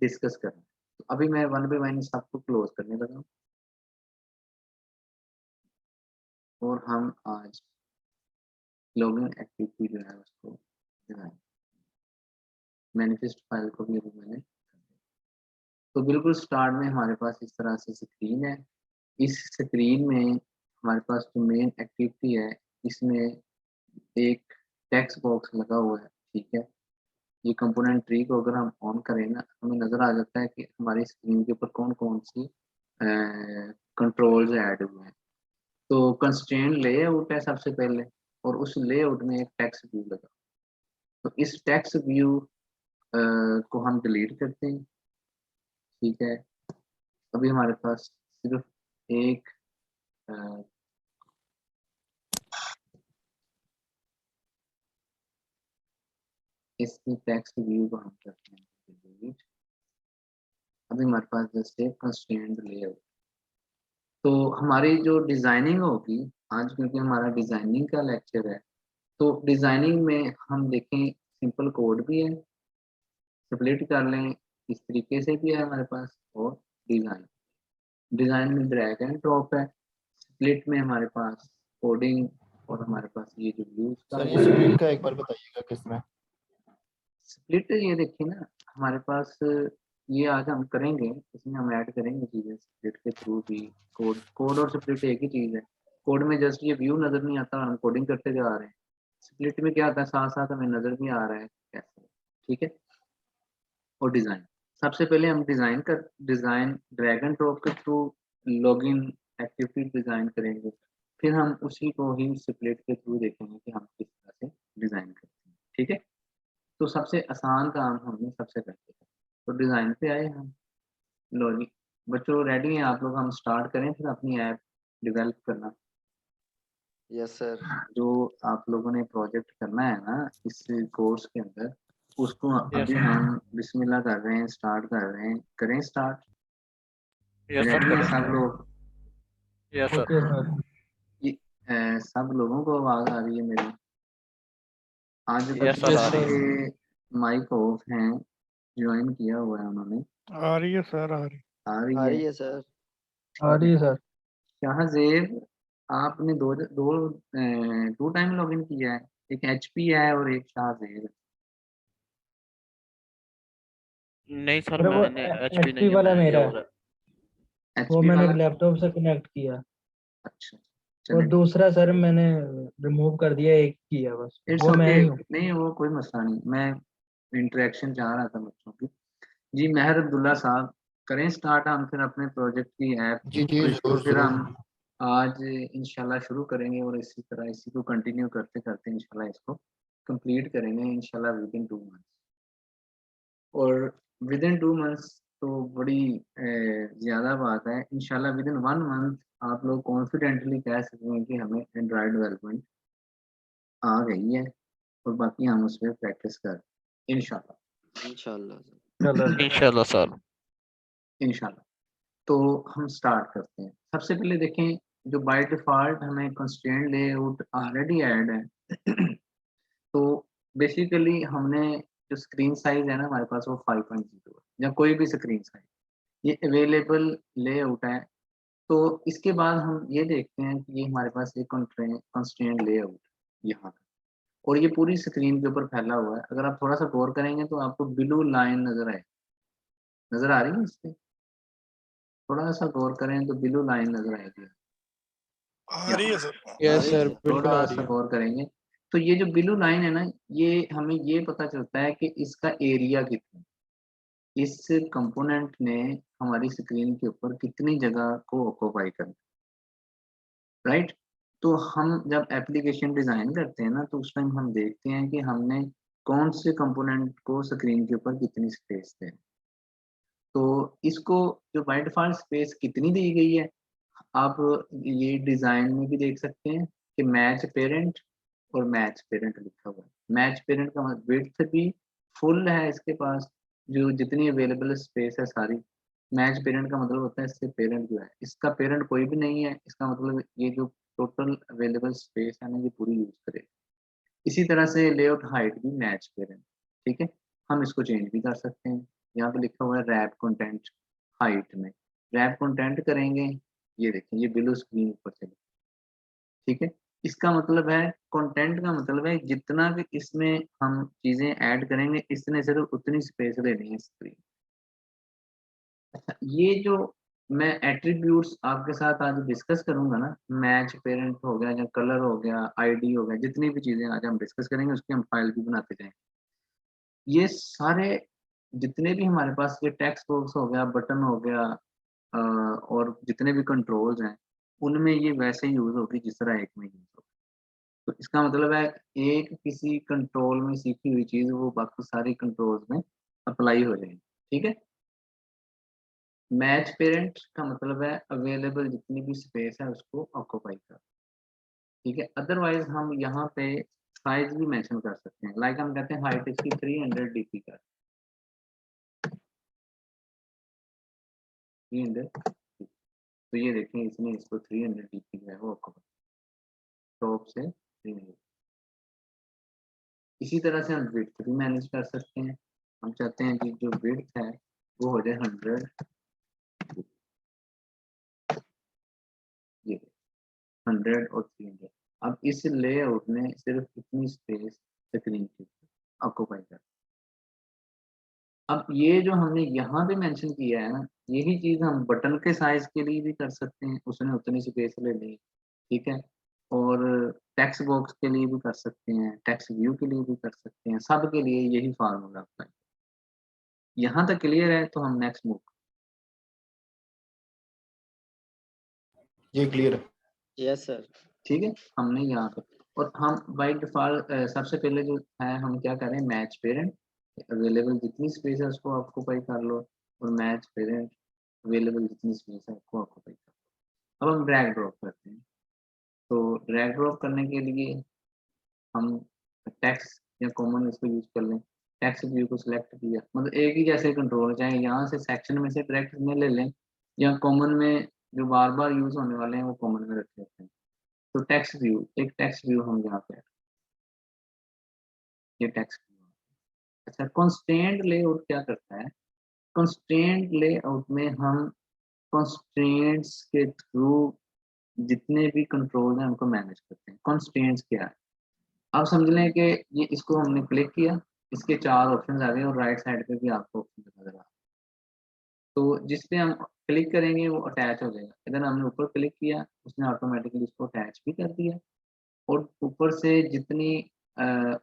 Speaker 3: डिस्कस करना है। तो अभी मैं वन बाय वन सबको क्लोज़ करने लगा हूँ, और हम आज लॉगिन एक्टिविटी जो है उसको डिज़ाइन, मैनिफेस्ट फाइल को भी अभी मैंने कर दिया। तो बिल्कुल स्टार्ट में हमारे पास इस तरह से स्क्रीन है। इस स्क्रीन में हमारे पास जो मेन एक्टिविटी है, इसमें एक टेक्स्ट बॉक्स लगा हुआ है, ठीक है। ये कंपोनेंट ट्री को अगर हम ऑन करें ना, हमें नज़र आ जाता है कि हमारी स्क्रीन के ऊपर कौन-कौन सी कंट्रोल्स ऐड हुए हैं। तो कंस्ट्रेंट लेआउट है सबसे पहले, और उस लेआउट में एक टेक्स्ट व्यू लगा। तो इस टेक्स्ट व्यू को हम डिलीट करते हैं, ठीक है। अभी हमारे पास सिर्फ एक अ, इस टेक्स्ट व्यू को हम करते हैं डिलीट। अभी हमारे पास जस्ट एक कंस्ट्रेंट लेआउट। तो हमारी जो डिज़ाइनिंग होगी आज, क्योंकि हमारा डिज़ाइनिंग का लेक्चर है, तो डिज़ाइनिंग में हम देखें सिंपल कोड भी है, स्प्लिट कर लें, इस तरीके से भी है हमारे पास, और डिज़ाइन डिज़ाइन में ड्रैग एंड ड्रॉप है, स्प्लिट में हमारे पास कोडिंग, और हमारे पास ये जो व्यूज का
Speaker 6: सर ये स्प्लिट का एक बार बताइएगा किसमें?
Speaker 3: स्प्लिट, ये देखिए ना हमारे पास, ये आज हम करेंगे, इसमें हम ऐड करेंगे चीज़ें स्प्लिट के थ्रू भी। कोड और स्प्लिट एक ही चीज़ है। कोड में जस्ट ये व्यू नज़र नहीं आता, हम कोडिंग करते जा रहे हैं। स्प्लिट में क्या आता है, साथ साथ हमें नज़र भी आ रहा है कैसे, ठीक है। और डिज़ाइन, सबसे पहले हम डिज़ाइन ड्रैग एंड ड्रॉप के थ्रू लॉगिन एक्टिविटी डिज़ाइन करेंगे, फिर हम उसी को ही स्प्लिट के थ्रू देखेंगे कि हम किस तरह से डिज़ाइन करते हैं, ठीक है। तो सबसे आसान काम हमने सबसे पहले किया, तो डिज़ाइन पे आए हम। लॉगिन, बच्चों रेडी हैं आप लोग, हम स्टार्ट करें फिर अपनी ऐप डेवलप करना।
Speaker 1: Yes sir.
Speaker 3: जो आप लोगों ने प्रोजेक्ट करना है ना इस कोर्स के अंदर, उसको अभी
Speaker 4: sir.
Speaker 3: हम बिस्मिल्लाह कर रहे हैं, स्टार्ट कर रहे हैं। करें स्टार्ट?
Speaker 4: यस सर,
Speaker 3: रेडी है
Speaker 4: करें
Speaker 3: सब
Speaker 4: start.
Speaker 3: लोग?
Speaker 4: Yes sir.
Speaker 5: Okay sir.
Speaker 3: ये, सब लोगों को आवाज आ रही है मेरी? आज तक
Speaker 4: यस सर, आ रही है।
Speaker 3: सबके माइक ऑफ हैं, ज्वाइन किया हुआ है उन्होंने।
Speaker 6: आ रही है सर, आ रही।
Speaker 3: आ रही
Speaker 1: आ
Speaker 3: है?
Speaker 1: रही है सर।
Speaker 5: आ
Speaker 3: ठीक
Speaker 5: रही
Speaker 3: है।
Speaker 5: है सर।
Speaker 3: शाहजेब, आपने दो दो टू टाइम लॉगिन किया है, एक एचपी है और एक शाहजेब है।
Speaker 4: नहीं सर,
Speaker 5: अरे वो
Speaker 4: मैंने एचपी
Speaker 5: एचपी
Speaker 4: नहीं है,
Speaker 5: वाला
Speaker 4: मैं ये
Speaker 5: मेरा
Speaker 4: हो
Speaker 5: है,
Speaker 4: रहा है।
Speaker 5: वो
Speaker 3: एचपी
Speaker 5: मैंने
Speaker 3: वाला?
Speaker 5: लैपटॉप से कनेक्ट किया।
Speaker 3: अच्छा,
Speaker 5: और
Speaker 3: चले,
Speaker 5: दूसरा सर मैंने रिमूव कर दिया, एक किया बस,
Speaker 3: इट्स
Speaker 5: वो मैं
Speaker 3: ओके।
Speaker 5: ही हूँ।
Speaker 3: नहीं वो कोई मसला नहीं, मैं इंटरेक्शन चाह रहा था बच्चों की। जी महर अब्दुल्ला साहब, करें स्टार्ट हम फिर अपने प्रोजेक्ट की ऐप,
Speaker 6: जी जी,
Speaker 3: तो इसको
Speaker 6: जरूर
Speaker 3: फिर
Speaker 6: जरूर।
Speaker 3: हम आज इंशाल्लाह शुरू करेंगे और इसी तरह इसी को कंटिन्यू करते करते इंशाल्लाह इसको कंप्लीट करेंगे इंशाल्लाह विद इन 2 मंथ्स। और विद इन 2 मंथ्स तो बड़ी ज़्यादा बात है। इंशाल्लाह विद इन 1 मंथ आप लोग कॉन्फिडेंटली कह सकते हैं कि हमें एंड्रॉयड डेवलपमेंट आ गई है और बाकी हम उस पर प्रैक्टिस कर इंशाल्लाह।
Speaker 1: इंशाल्लाह सर।
Speaker 5: चलो सर।
Speaker 4: इंशाल्लाह सर।
Speaker 3: इंशाल्लाह। तो हम स्टार्ट करते हैं। सबसे पहले देखें, जो बाय डिफ़ॉल्ट हमें कंस्ट्रेंट लेआउट ऑलरेडी ऐड है तो बेसिकली हमने जो स्क्रीन साइज़ है ना हमारे पास वो 5.0 है, या कोई भी स्क्रीन साइज़, ये अवेलेबल लेआउट है। तो इसके बाद हम ये देखते हैं कि ये हमारे पास एक कंस्ट्रेंट लेआउट यहाँ पे, और ये पूरी स्क्रीन के ऊपर फैला हुआ है। अगर आप थोड़ा सा गौर करेंगे तो आपको ब्लू लाइन नज़र आ रही है इस पे? थोड़ा सा गौर करें तो ब्लू लाइन नज़र आएगी
Speaker 6: आ रही
Speaker 3: यहाँ।
Speaker 6: है सर।
Speaker 1: आ
Speaker 2: यस
Speaker 1: रही है
Speaker 2: सर,
Speaker 1: सर।
Speaker 2: बिल्कुल आ
Speaker 3: थोड़ा
Speaker 2: रही
Speaker 3: सा
Speaker 2: है।
Speaker 3: गौर करेंगे तो ये जो ब्लू लाइन है ना, ये हमें ये पता चलता है कि इसका एरिया कितना, इस कंपोनेंट ने हमारी स्क्रीन के ऊपर कितनी जगह को ऑक्यूपाई करना, राइट? तो हम जब एप्लीकेशन डिज़ाइन करते हैं ना तो उस टाइम हम देखते हैं कि हमने कौन से कंपोनेंट को स्क्रीन के ऊपर कितनी स्पेस दें। तो इसको जो बाय डिफ़ॉल्ट स्पेस कितनी दी गई है, आप ये डिज़ाइन में भी देख सकते हैं कि मैच पेरेंट और मैच पेरेंट लिखा हुआ है। मैच पेरेंट का मतलब विड्थ भी फुल है इसके पास, जो जितनी अवेलेबल स्पेस है सारी। मैच पेरेंट का मतलब होता है इससे पेरेंट जो है, इसका पेरेंट कोई भी नहीं है, इसका मतलब ये जो टोटल अवेलेबल स्पेस है ना ये पूरी यूज करे। इसी तरह से लेआउट हाइट भी मैच पेरेंट, ठीक है। हम इसको चेंज भी कर सकते हैं। यहाँ पे लिखा हुआ है रैप कंटेंट हाइट में, रैप कंटेंट करेंगे, ये देखिए ये बिलो स्क्रीन ऊपर चले, ठीक है। इसका मतलब है कंटेंट का मतलब है जितना भी इसमें हम चीजें ऐड करेंगे इसने सिर्फ उतनी स्पेस लेनी है स्क्रीन। अच्छा, ये जो मैं एट्रीब्यूट्स आपके साथ आज डिस्कस करूंगा ना, मैच पेरेंट हो गया या कलर हो गया, आईडी हो गया, जितनी भी चीजें आज हम डिस्कस करेंगे उसकी हम फाइल भी बनाते जाएंगे। ये सारे जितने भी हमारे पास ये टेक्स्ट बॉक्स हो गया, बटन हो गया, और जितने भी कंट्रोल्स हैं उनमें ये वैसे यूज होगी जिस तरह एक में यूज होगी। तो इसका मतलब है एक किसी कंट्रोल में सीखी हुई चीज वो बाकी सारी कंट्रोल्स में अप्लाई हो जाएगी, ठीक है। मैच पेरेंट का मतलब है अवेलेबल जितनी भी स्पेस है उसको ऑक्यूपाई कर, ठीक है। अदरवाइज हम यहाँ पे साइज भी मेंशन कर सकते हैं, लाइक हम कहते हैं हाइट इसकी 300 डीपी का, 300। तो ये देखें इसने इसको 300 डीपी जो है वो ऑक्यूपाई, टॉप से 300। इसी तरह से हम विड्थ भी मैनेज कर सकते हैं। हम चाहते हैं कि जो विड्थ है वो हो जाए 100, ये 100 और 300। अब इस लेआउट ने सिर्फ इतनी स्पेस स्क्रीन की ऑक्यूपाई कर। अब ये जो हमने यहाँ पे मेंशन किया है ना, यही चीज हम बटन के साइज के लिए भी कर सकते हैं, उसने उतनी स्पेस ले ली, ठीक है। और टेक्स्ट बॉक्स के लिए भी कर सकते हैं, टेक्स्ट व्यू के लिए भी कर सकते हैं, सब के लिए यही फार्मूला होता है। यहाँ तक क्लियर है तो हम नेक्स्ट मूव,
Speaker 6: ये क्लियर है।
Speaker 1: Yes sir.
Speaker 3: ठीक है। हमने यहाँ पे, और हम बाई डिफॉल्ट सबसे पहले जो है हम क्या करें, मैच पेरेंट अवेलेबल जितनी स्पेस है उसको ऑक्यूपाई कर लो, और मैच पेरेंट अवेलेबल जितनी स्पेस है उसको ऑक्यूपाई कर लो। अब हम ड्रैग ड्रॉप करते हैं। तो ड्रैग ड्रॉप करने के लिए हम टेक्स्ट या कॉमन इसको यूज कर लें। टेक्स्ट व्यू को सिलेक्ट किया, मतलब एक ही जैसे कंट्रोल, चाहे यहाँ से सेक्शन में से डायरेक्ट में ले लें या कॉमन में जो बार बार यूज होने वाले हैं वो कॉमन में रख लेते हैं। तो टेक्स्ट व्यू, एक टेक्स्ट व्यू हम यहाँ पे, ये टेक्स्ट व्यू। अच्छा, कंस्ट्रेंट लेआउट क्या करता है? कंस्ट्रेंट लेआउट में हम कंस्ट्रेंट्स के थ्रू जितने भी कंट्रोल हैं उनको मैनेज करते हैं। कंस्ट्रेंट्स क्या है? आप समझ लें कि ये इसको हमने क्लिक किया, इसके 4 ऑप्शन आ गए और राइट साइड पे भी आपको ऑप्शन नजर आ रहा है। तो जिस पे हम क्लिक करेंगे वो अटैच हो जाएगा। अगर हमने ऊपर क्लिक किया उसने ऑटोमेटिकली इसको अटैच भी कर दिया, और ऊपर से जितनी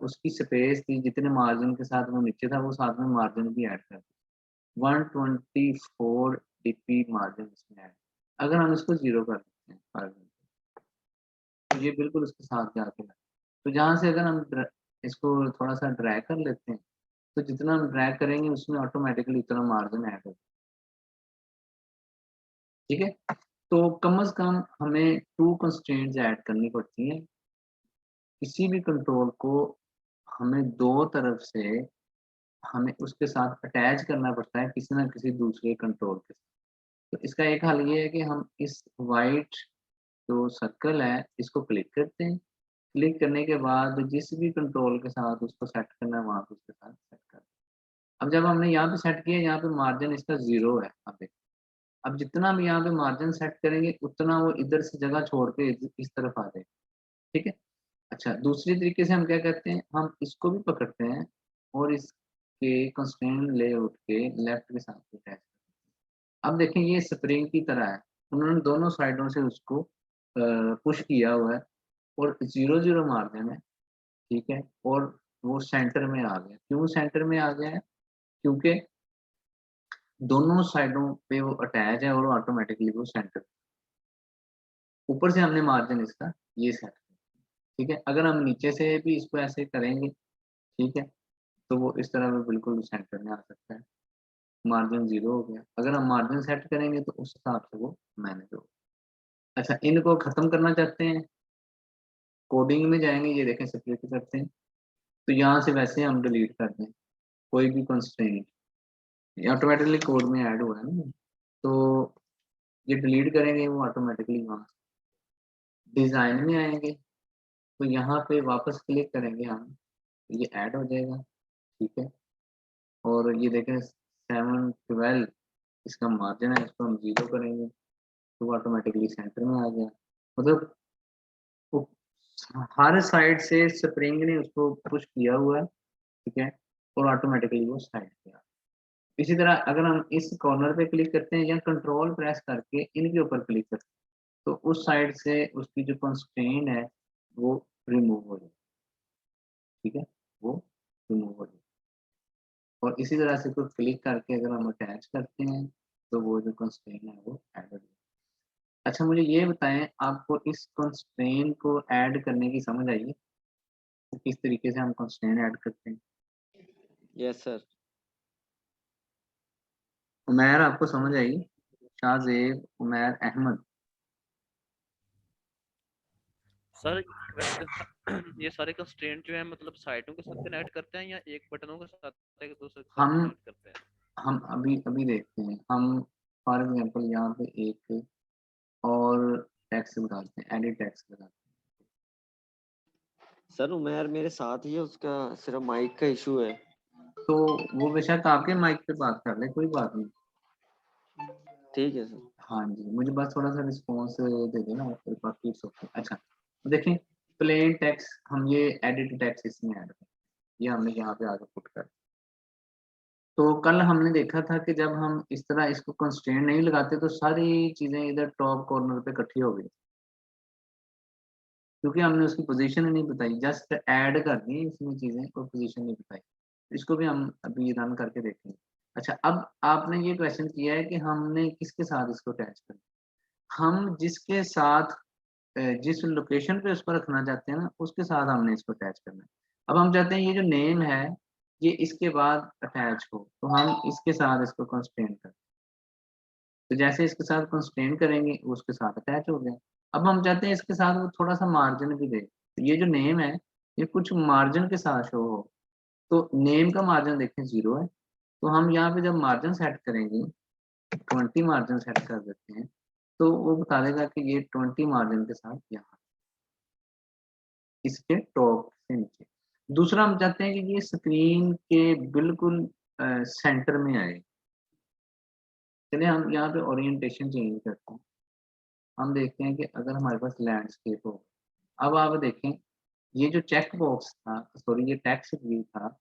Speaker 3: उसकी स्पेस थी, जितने मार्जिन के साथ वो नीचे था, वो साथ में मार्जिन भी ऐड कर दिया। 124 dp मार्जिन इसमें ऐड। अगर हम इसको 0 कर देते हैं फॉर एग्जाम्पल, तो ये बिल्कुल उसके साथ जाके लगा। तो जहाँ से अगर हम इसको थोड़ा सा ड्रैग कर लेते हैं, तो जितना हम ड्रैग करेंगे उसमें ऑटोमेटिकली उतना मार्जिन ऐड होगा। ठीक है, तो कम से कम हमें 2 कंस्ट्रेंट्स ऐड करनी पड़ती हैं। किसी भी कंट्रोल को हमें 2 तरफ से हमें उसके साथ अटैच करना पड़ता है, किसी ना किसी दूसरे कंट्रोल के साथ। तो इसका एक हल ये है कि हम इस वाइट जो सर्कल है इसको क्लिक करते हैं। क्लिक करने के बाद जिस भी कंट्रोल के साथ उसको सेट करना है वहाँ पे उसके साथ सेट कर। अब जब हमने यहाँ पे सेट किया, यहाँ पे मार्जिन इसका 0 है। अब जितना हम यहाँ पे मार्जिन सेट करेंगे उतना वो इधर से जगह छोड़ के इस तरफ आ जाएगा। ठीक है। अच्छा, दूसरी तरीके से हम क्या करते हैं, हम इसको भी पकड़ते हैं और इसके कंस्ट्रेंट लेआउट के लेफ्ट के साथ अटैच करते हैं। अब देखें ये स्प्रिंग की तरह है, उन्होंने दोनों साइडों से उसको पुश किया हुआ है और 0 मार्जिन है। ठीक है, और वो सेंटर में आ गया। क्यों सेंटर में आ गया है? क्योंकि दोनों साइडों पे वो अटैच है और ऑटोमेटिकली वो सेंटर। ऊपर से हमने मार्जिन इसका ये सेट किया। ठीक है, अगर हम नीचे से भी इसको ऐसे करेंगे, ठीक है, तो वो इस तरह में बिल्कुल सेंटर में आ सकता है। मार्जिन 0 हो गया। अगर हम मार्जिन सेट करेंगे तो उस हिसाब से वो मैनेज होगा। अच्छा, इनको खत्म करना चाहते हैं, कोडिंग में जाएंगे, ये देखें स्प्लिट करते हैं, तो यहाँ से वैसे हम डिलीट कर दें कोई भी कंस्ट्रेंट, ऑटोमेटिकली कोड में ऐड हुआ है ना, तो ये डिलीट करेंगे वो ऑटोमेटिकली वहाँ डिजाइन में आएंगे, तो यहाँ पे वापस क्लिक करेंगे हम, तो ये ऐड हो जाएगा। ठीक है, और ये देखें 712 इसका मार्जिन है, इसको हम 0 करेंगे तो ऑटोमेटिकली सेंटर में आ गया। मतलब वो हर साइड से स्प्रिंग ने उसको पुश किया हुआ है। ठीक है, और ऑटोमेटिकली वो साइड पे आ। इसी तरह अगर हम इस कॉर्नर पे क्लिक करते हैं या कंट्रोल प्रेस करके इनके ऊपर क्लिक करते हैं, तो उस साइड से उसकी जो कंस्ट्रेंट है वो रिमूव हो जाए। ठीक है, वो रिमूव हो जाए। और इसी तरह से कोई क्लिक करके अगर हम अटैच करते हैं तो वो जो कंस्ट्रेंट है वो ऐड हो जाए। अच्छा, मुझे ये बताएं, आपको इस कंस्ट्रेंट को ऐड करने की समझ आई है? तो किस तरीके से हम कंस्ट्रेंट ऐड करते हैं?
Speaker 1: Yes sir.
Speaker 3: उमैर, आपको समझ आई? शाहजेब, उमैर, अहमद।
Speaker 4: सर ये सारे कंस्ट्रेंट जो है मतलब साइडों के साथ कनेक्ट करते हैं या एक बटनों के साथ एक दूसरे के साथ
Speaker 3: हम
Speaker 4: कनेक्ट करते हैं?
Speaker 3: हम अभी अभी देखते हैं। हम फॉर एग्जांपल यहाँ पे एक और टेक्स्ट लगाते हैं, एडिट टेक्स्ट लगाते
Speaker 1: सर उमैर मेरे साथ ही है, उसका सिर्फ माइक का इशू है।
Speaker 3: हैं, तो वो बेशक आपके माइक पे बात कर ले, कोई बात नहीं।
Speaker 1: ठीक है सर।
Speaker 3: हाँ जी, मुझे बस थोड़ा सा रिस्पॉन्स दे देना, बाकी इट्स ओके। अच्छा, तो देखें प्लेन टेक्स्ट, हम ये एडिट टेक्स्ट इसमें ऐड करें, ये हमने यहाँ पे आगे पुट कर। तो कल हमने देखा था कि जब हम इस तरह इसको कंस्ट्रेंट नहीं लगाते तो सारी चीजें इधर टॉप कॉर्नर पे इकट्ठी हो गई, क्योंकि हमने उसकी पोजीशन ही नहीं बताई, जस्ट ऐड कर दी इसमें चीजें, कोई पोजीशन नहीं बताई। इसको भी हम अभी रन करके देखेंगे। अच्छा, अब आपने ये क्वेश्चन किया है कि हमने किसके साथ इसको अटैच करना। हम जिसके साथ जिस लोकेशन पे उसको रखना चाहते हैं ना, उसके साथ हमने इसको अटैच करना है। अब हम चाहते हैं ये जो नेम है ये इसके बाद अटैच हो, तो हम इसके साथ इसको कंस्ट्रेंट करते हैं। तो जैसे इसके साथ कंस्ट्रेंट करेंगे वो उसके साथ अटैच हो गया। अब हम चाहते हैं इसके साथ वो थोड़ा सा मार्जिन भी दे, तो ये जो नेम है ये कुछ मार्जिन के साथ शो हो। तो नेम का मार्जिन देखें 0 है, तो हम यहाँ पे जब मार्जिन सेट करेंगे 20 मार्जिन सेट कर देते हैं, तो वो बता देगा कि ये 20 मार्जिन के साथ यहाँ इसके टॉप से नीचे। दूसरा हम चाहते हैं कि ये स्क्रीन के बिल्कुल सेंटर में आए। चलिए हम यहाँ पे ओरिएंटेशन चेंज करते हैं। हम देखते हैं कि अगर हमारे पास लैंडस्केप हो, अब आप देखें ये जो चेक बॉक्स था, सॉरी ये टेक्स्ट व्यू था,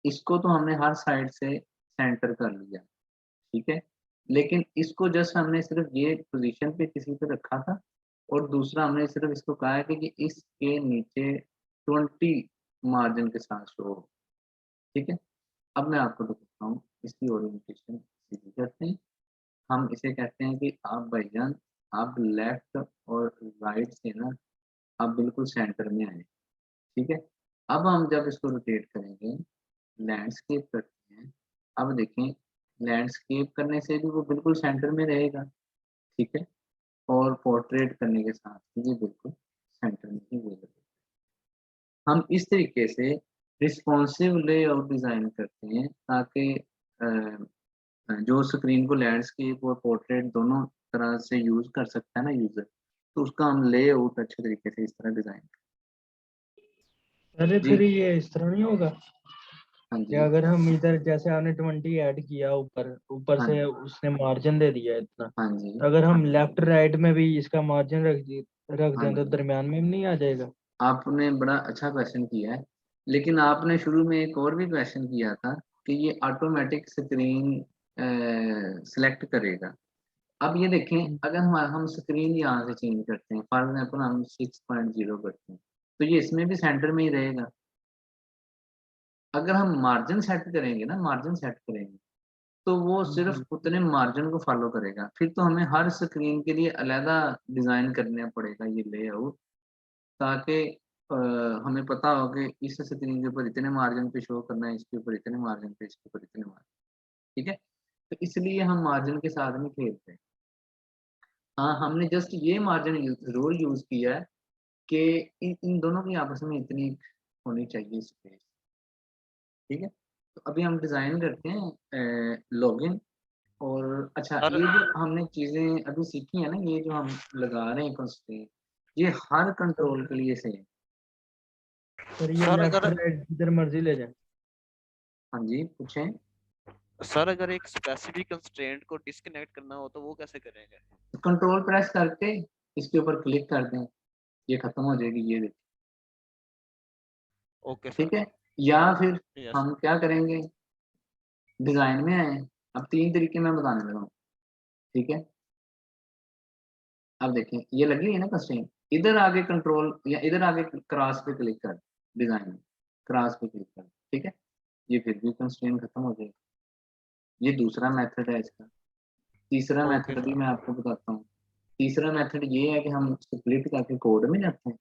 Speaker 3: इसको तो हमने हर साइड से सेंटर कर लिया, ठीक है, लेकिन इसको जस्ट हमने सिर्फ ये पोजीशन पे किसी पे रखा था, और दूसरा हमने सिर्फ इसको कहा है कि इसके नीचे 20 मार्जिन के साथ शो हो, ठीक है। अब मैं आपको दिखाता हूँ इसकी ओरिएंटेशन सीधी करते हैं। हम इसे कहते हैं कि आप भाईजान आप लेफ्ट और राइट से ना आप बिल्कुल सेंटर में आए, ठीक है। अब हम जब इसको रोटेट करेंगे, लैंडस्केप करते हैं, अब देखें लैंडस्केप करने से भी वो बिल्कुल सेंटर में रहेगा, ठीक है, और पोर्ट्रेट करने के साथ ये बिल्कुल सेंटर में ही रहेगा। हम इस तरीके से रिस्पॉन्सिव लेआउट डिज़ाइन करते हैं ताकि जो स्क्रीन को लैंडस्केप और पोर्ट्रेट दोनों तरह से यूज़ कर सकता है ना यूज़र, तो उसका हम लेआउट अच्छे तरीके से इस तरह डिज़ाइन
Speaker 5: अरे
Speaker 3: जी।
Speaker 5: फिर ये इस तरह नहीं होगा
Speaker 3: हाँ
Speaker 5: कि
Speaker 3: जी,
Speaker 5: अगर हम इधर जैसे आपने 20 ऐड किया ऊपर ऊपर
Speaker 3: हाँ
Speaker 5: से
Speaker 3: जी,
Speaker 5: उसने मार्जिन दे दिया इतना,
Speaker 3: हाँ जी,
Speaker 5: तो अगर हम लेफ्ट राइट में भी इसका मार्जिन रख
Speaker 3: हाँ
Speaker 5: दें तो
Speaker 3: जी।
Speaker 5: दरमियान में नहीं आ जाएगा?
Speaker 3: आपने बड़ा अच्छा क्वेश्चन किया है, लेकिन आपने शुरू में एक और भी क्वेश्चन किया था कि ये ऑटोमेटिक स्क्रीन सेलेक्ट करेगा। अब ये देखें अगर हम स्क्रीन यहाँ से चेंज करते हैं, फॉर एग्जांपल हम 6.0 करते हैं, तो ये इसमें भी सेंटर में ही रहेगा। अगर हम मार्जिन सेट करेंगे ना, मार्जिन सेट करेंगे, तो वो सिर्फ उतने मार्जिन को फॉलो करेगा। फिर तो हमें हर स्क्रीन के लिए अलहदा डिज़ाइन करना पड़ेगा ये लेआउट, ताकि हमें पता हो कि इस स्क्रीन के ऊपर इतने मार्जिन पे शो करना है, इसके ऊपर इतने मार्जिन पे, इसके ऊपर इतने मार्जिन, ठीक है। तो इसलिए हम मार्जिन के साथ नहीं खेलते। हाँ, हमने जस्ट ये मार्जिन ज़रूर यूज़ किया है कि इन दोनों की आपस में इतनी होनी चाहिए स्पेस, ठीक है। तो अभी हम डिज़ाइन करते हैं लॉगिन। और अच्छा,
Speaker 4: सर
Speaker 3: ये जो हमने चीज़ें अभी सीखी है ना, ये जो हम लगा रहे हैं कंस्ट्रेंट, ये हर कंट्रोल के लिए सेम।
Speaker 5: सर ये
Speaker 4: सर
Speaker 5: लेफ्ट
Speaker 4: अगर
Speaker 5: राइट जिधर मर्जी ले जाए?
Speaker 3: हाँ जी, पूछें।
Speaker 4: सर अगर एक स्पेसिफिक कंस्ट्रेंट को डिस्कनेक्ट करना हो तो वो कैसे करेंगे?
Speaker 3: कंट्रोल प्रेस करके इसके ऊपर क्लिक कर दें, ये खत्म हो जाएगी, ये देखिए,
Speaker 4: ओके सर।
Speaker 3: ठीक है। या फिर
Speaker 4: यस।
Speaker 3: हम क्या करेंगे, डिज़ाइन में आए। अब 3 तरीके मैं बताने लगा हूँ, ठीक है। अब देखें ये लगी हुई है ना कंस्ट्रेंट, इधर आगे कंट्रोल या इधर आगे क्रॉस पे क्लिक कर, डिज़ाइन में क्रॉस पे क्लिक कर, ठीक है, ये फिर भी कंस्ट्रेंट खत्म हो जाएगी। ये दूसरा मेथड है इसका। तीसरा
Speaker 4: ओके
Speaker 3: मेथड भी
Speaker 4: सर।
Speaker 3: मैं आपको बताता हूँ। तीसरा मेथड ये है कि हम स्प्लिट करके कोड में जाते हैं,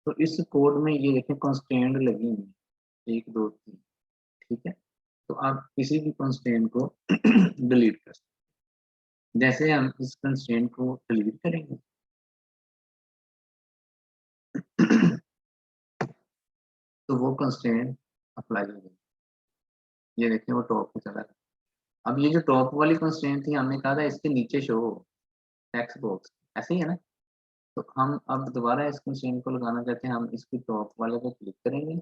Speaker 3: तो इस कोड में ये देखें कंस्ट्रेंट लगी हुई है 1 2 3, ठीक है। तो आप किसी भी कंस्ट्रेंट को डिलीट कर सकते हैं। जैसे हम इस कंस्ट्रेंट को डिलीट करेंगे तो वो कंस्ट्रेंट अप्लाई हो जाएगी। ये देखें वो टॉप पे चला गया। अब ये जो टॉप वाली कंस्ट्रेंट थी हमने कहा था इसके नीचे शो हो टेक्स्ट बॉक्स, ऐसे ही है ना। तो हम अब दोबारा इस कंस्ट्रेंट को लगाना चाहते हैं, हम इसकी टॉप वाले पे क्लिक करेंगे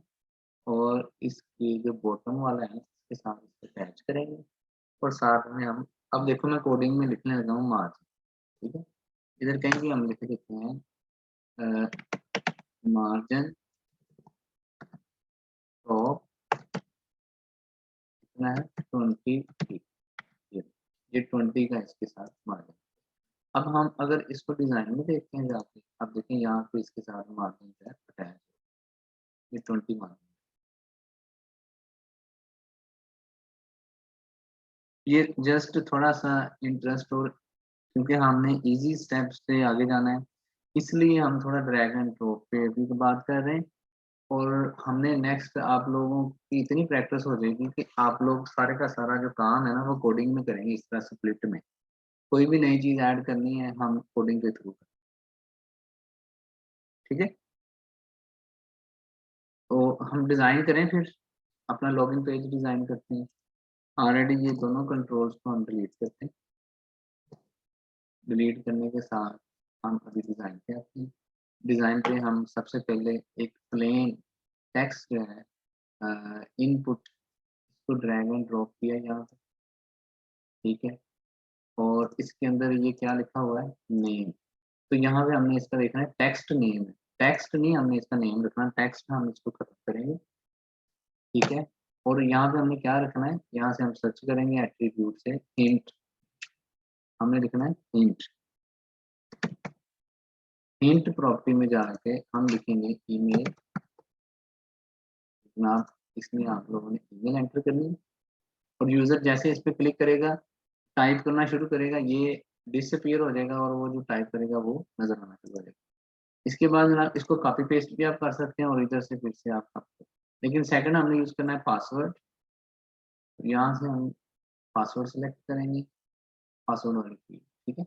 Speaker 3: और इसकी जो बॉटम वाला है इसके साथ इसको अटैच करेंगे, और साथ में हम अब देखो मैं कोडिंग में लिखने लगा हूँ मार्जिन, ठीक है। इधर कहीं भी हम लिख देते हैं मार्जिन टॉप कितना है 20, ये 20 का इसके साथ मार्जिन। अब हम अगर इसको डिज़ाइन में देखते हैं जाके, अब देखें यहाँ पे इसके साथ मार्जिन जो है अटैच, ये 20 मार्जिन। ये जस्ट थोड़ा सा इंटरेस्ट और क्योंकि हमने इजी स्टेप से आगे जाना है, इसलिए हम थोड़ा ड्रैग एंड ड्रॉप पे अभी तो बात कर रहे हैं। और हमने नेक्स्ट आप लोगों की इतनी प्रैक्टिस हो जाएगी कि आप लोग सारे का सारा जो काम है ना वो कोडिंग में करेंगे, इस तरह स्प्लिट में। कोई भी नई चीज़ ऐड करनी है हम कोडिंग के थ्रू ठीक है, तो हम डिज़ाइन करें, फिर अपना लॉगिन पेज डिज़ाइन करते हैं। ऑलरेडी ये दोनों कंट्रोल्स को हम डिलीट करते हैं। डिलीट करने के साथ हम अभी डिज़ाइन पे आते हैं। डिज़ाइन पे हम सबसे पहले एक प्लेन टेक्स्ट जो है इनपुट, इसको ड्रैग एंड ड्रॉप किया यहाँ पे, ठीक है, और इसके अंदर ये क्या लिखा हुआ है, नेम। तो यहाँ पे हमने इसका देखना है टेक्स्ट नेम है, टेक्स्ट नहीं, हमने इसका नेम रखना है, टेक्स्ट हम इसको खत्म करेंगे, ठीक है। और यहाँ पे हमने क्या रखना है, यहाँ से हम सर्च करेंगे एट्रीब्यूट से हिंट, हमने लिखना है हिंट। हिंट प्रॉपर्टी में जाके हम लिखेंगे ईमेल, जनाब इसमें आप लोगों ने ईमेल एंटर करनी है, और यूजर जैसे इस पर क्लिक करेगा, टाइप करना शुरू करेगा, ये डिसअपीयर हो जाएगा और वो जो टाइप करेगा वो नजर आना शुरू हो जाएगा। इसके बाद जनाब इसको कॉपी पेस्ट भी आप कर सकते हैं और इधर से फिर से आप लेकिन सेकंड हमने यूज करना है पासवर्ड। यहाँ से हम पासवर्ड सेलेक्ट करेंगे, पासवर्ड वाली फील्ड, ठीक है।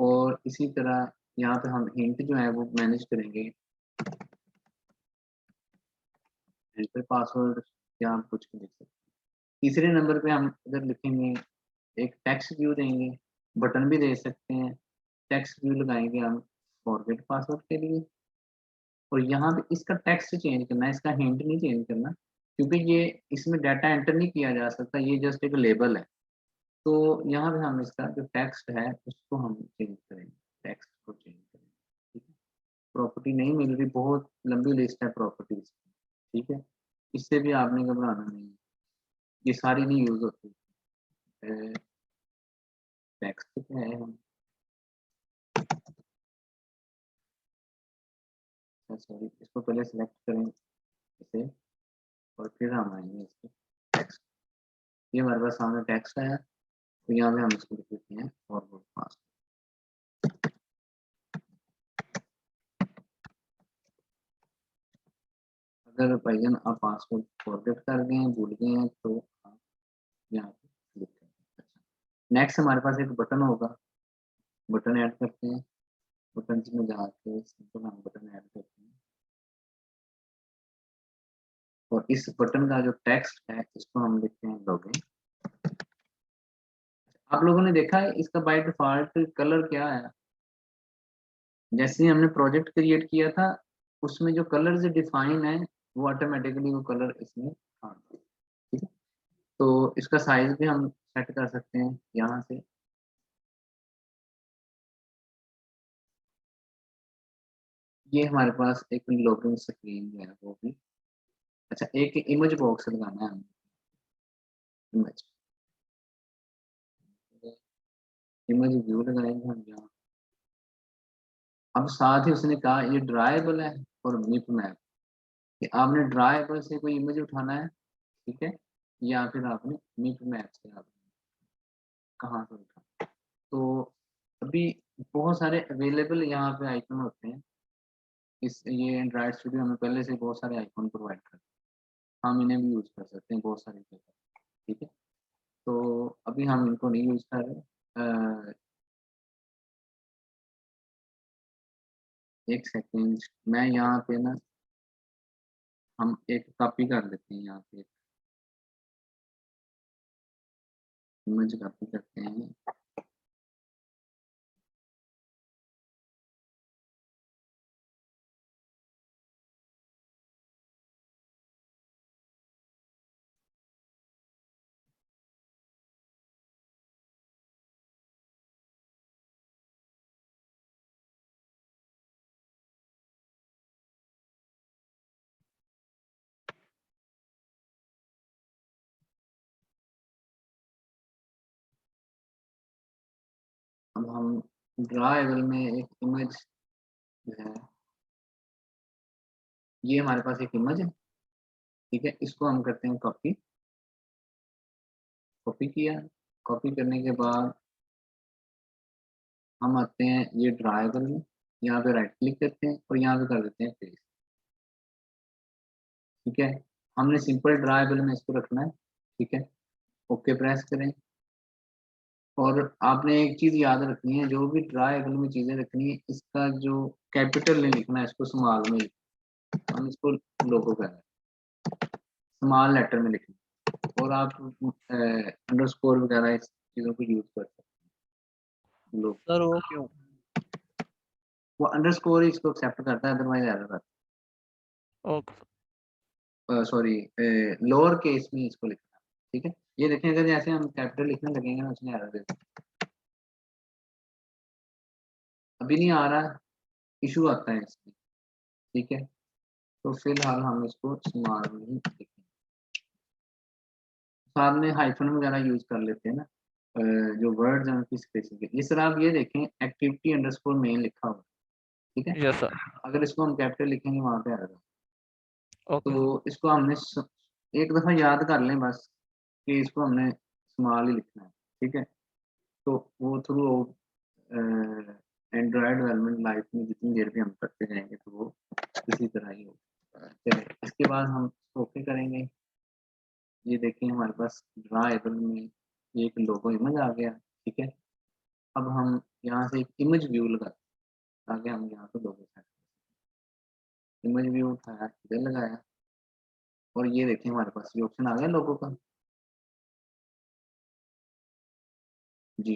Speaker 3: और इसी तरह यहाँ पे हम हिंट जो है वो मैनेज करेंगे, एंटर पासवर्ड या हम कुछ भी लिख सकते हैं। तीसरे नंबर पे हम इधर लिखेंगे, एक टेक्स्ट व्यू देंगे, बटन भी दे सकते हैं, टेक्स्ट व्यू लगाएंगे हम फॉरगेट पासवर्ड के लिए। और यहाँ पे इसका टेक्स्ट चेंज करना है, इसका हिंट नहीं चेंज करना, क्योंकि ये इसमें डाटा एंटर नहीं किया जा सकता, ये जस्ट एक लेबल है। तो यहाँ पे हम इसका जो टेक्स्ट है उसको हम चेंज करेंगे, टेक्स्ट को चेंज करेंगे, ठीक है। प्रॉपर्टी नहीं मिल रही, बहुत लंबी लिस्ट है प्रॉपर्टीज, ठीक है, इससे भी आपने घबराना नहीं है, ये सारी नहीं यूज होती। टेक्स्ट क्या है, हम सॉरी इसको पहले सिलेक्ट करें इसे, और फिर हम आएंगे इसके टेक्स्ट। ये हमारे पास सामने टेक्स्ट आया, तो यहाँ पे हम इसको लिख देते हैं फॉरवर्ड पास। अगर भाईजान आप पासवर्ड फॉरगेट कर गए हैं, भूल गए हैं, तो आप यहाँ पे क्लिक करें। नेक्स्ट हमारे पास एक बटन होगा, बटन ऐड करते हैं, बटन में जाके सिंपल हम बटन ऐड करते हैं, और इस बटन का जो टेक्स्ट है इसको हम लिखते हैं लॉगिन। आप लोगों ने देखा है इसका बाय डिफॉल्ट कलर क्या है, जैसे ही हमने प्रोजेक्ट क्रिएट किया था उसमें जो कलर डिफाइन है वो ऑटोमेटिकली वो कलर इसमें आ गए, ठीक है। तो इसका साइज भी हम सेट कर सकते हैं यहाँ से, ये हमारे पास एक लॉगिन स्क्रीन है वो भी। अच्छा, एक इमेज बॉक्स लगाना है हमें, इमेज इमेज व्यू लगाएंगे हम यहाँ। अब साथ ही उसने कहा ये ड्राइबल है और मिप मैप, कि आपने ड्राइबल से कोई इमेज उठाना है, ठीक है, या फिर आपने मिप मैप से आप कहाँ से उठा। तो अभी बहुत सारे अवेलेबल यहाँ पे आइकन होते हैं, इस ये एंड्रॉइड स्टूडियो हमें पहले से बहुत सारे आइकन प्रोवाइड करते हैं, हम इन्हें भी यूज कर सकते हैं बहुत सारी जगह, ठीक है। तो अभी हम इनको नहीं यूज कर रहे। एक सेकेंड, मैं यहाँ पे ना हम एक कॉपी कर लेते हैं, यहाँ पे इमेज कॉपी करते हैं। अब हम ड्राइवर में एक इमेज जो है, ये हमारे पास एक इमेज है, ठीक है, इसको हम करते हैं कॉपी। कॉपी किया, कॉपी करने के बाद हम आते हैं ये ड्राइवर में, यहाँ पे राइट क्लिक करते हैं और यहाँ पे कर देते हैं पेस्ट, ठीक है। हमने सिंपल ड्राइवर में इसको रखना है, ठीक है, ओके प्रेस करें। और आपने एक चीज याद रखनी है, जो भी ट्रायंगल में चीजें रखनी है, इसका जो कैपिटल नहीं लिखना है, इसको स्मॉल में लिखना। हम इसको लोगो कर रहे हैं, स्मॉल लेटर में लिखना है। और आप अंडरस्कोर वगैरह इस चीजों को यूज कर सकते हैं। लोग
Speaker 4: सर वो क्यों?
Speaker 3: वो अंडरस्कोर इसको एक्सेप्ट करता है, अदरवाइज एरर आता
Speaker 4: ओके
Speaker 3: है। सॉरी, लोअर केस में इसको लिखना है, ठीक है। ये देखें, अगर जैसे हम कैपिटल लिखने लगेंगे ना, उसमें एरर देगा। अभी नहीं आ रहा, इशू आता है इसमें, ठीक है। तो फिलहाल हम इसको स्मॉल में ही लिखेंगे। साथ में हाइफन वगैरह यूज कर लेते हैं ना, जो वर्ड्स हैं उनकी स्पेसिंग। इस तरह आप ये देखें, एक्टिविटी अंडरस्कोर मेन लिखा हुआ है, ठीक है।
Speaker 4: Yes sir.
Speaker 3: अगर इसको हम कैपिटल लिखेंगे वहां पे आएगा।
Speaker 4: ओके
Speaker 3: तो इसको हमने एक दफा याद कर लें बस, कि इसको हमने स्मॉल ही लिखना है, ठीक है। तो वो थ्रू एंड्रॉयड डेवलपमेंट लाइफ में जितनी देर भी हम करते जाएंगे तो वो इसी तरह ही होगा। चलिए, इसके बाद हम ओके करेंगे। ये देखें, हमारे पास ड्रा एबल में एक लोगो इमेज आ गया, ठीक है। अब हम यहाँ से एक इमेज व्यू लगाते हैं, ताकि हम यहाँ पे लोगो सेट इमेज व्यू उठाया, इधर लगाया, और ये देखें हमारे पास ये ऑप्शन आ गया लोगो का जी।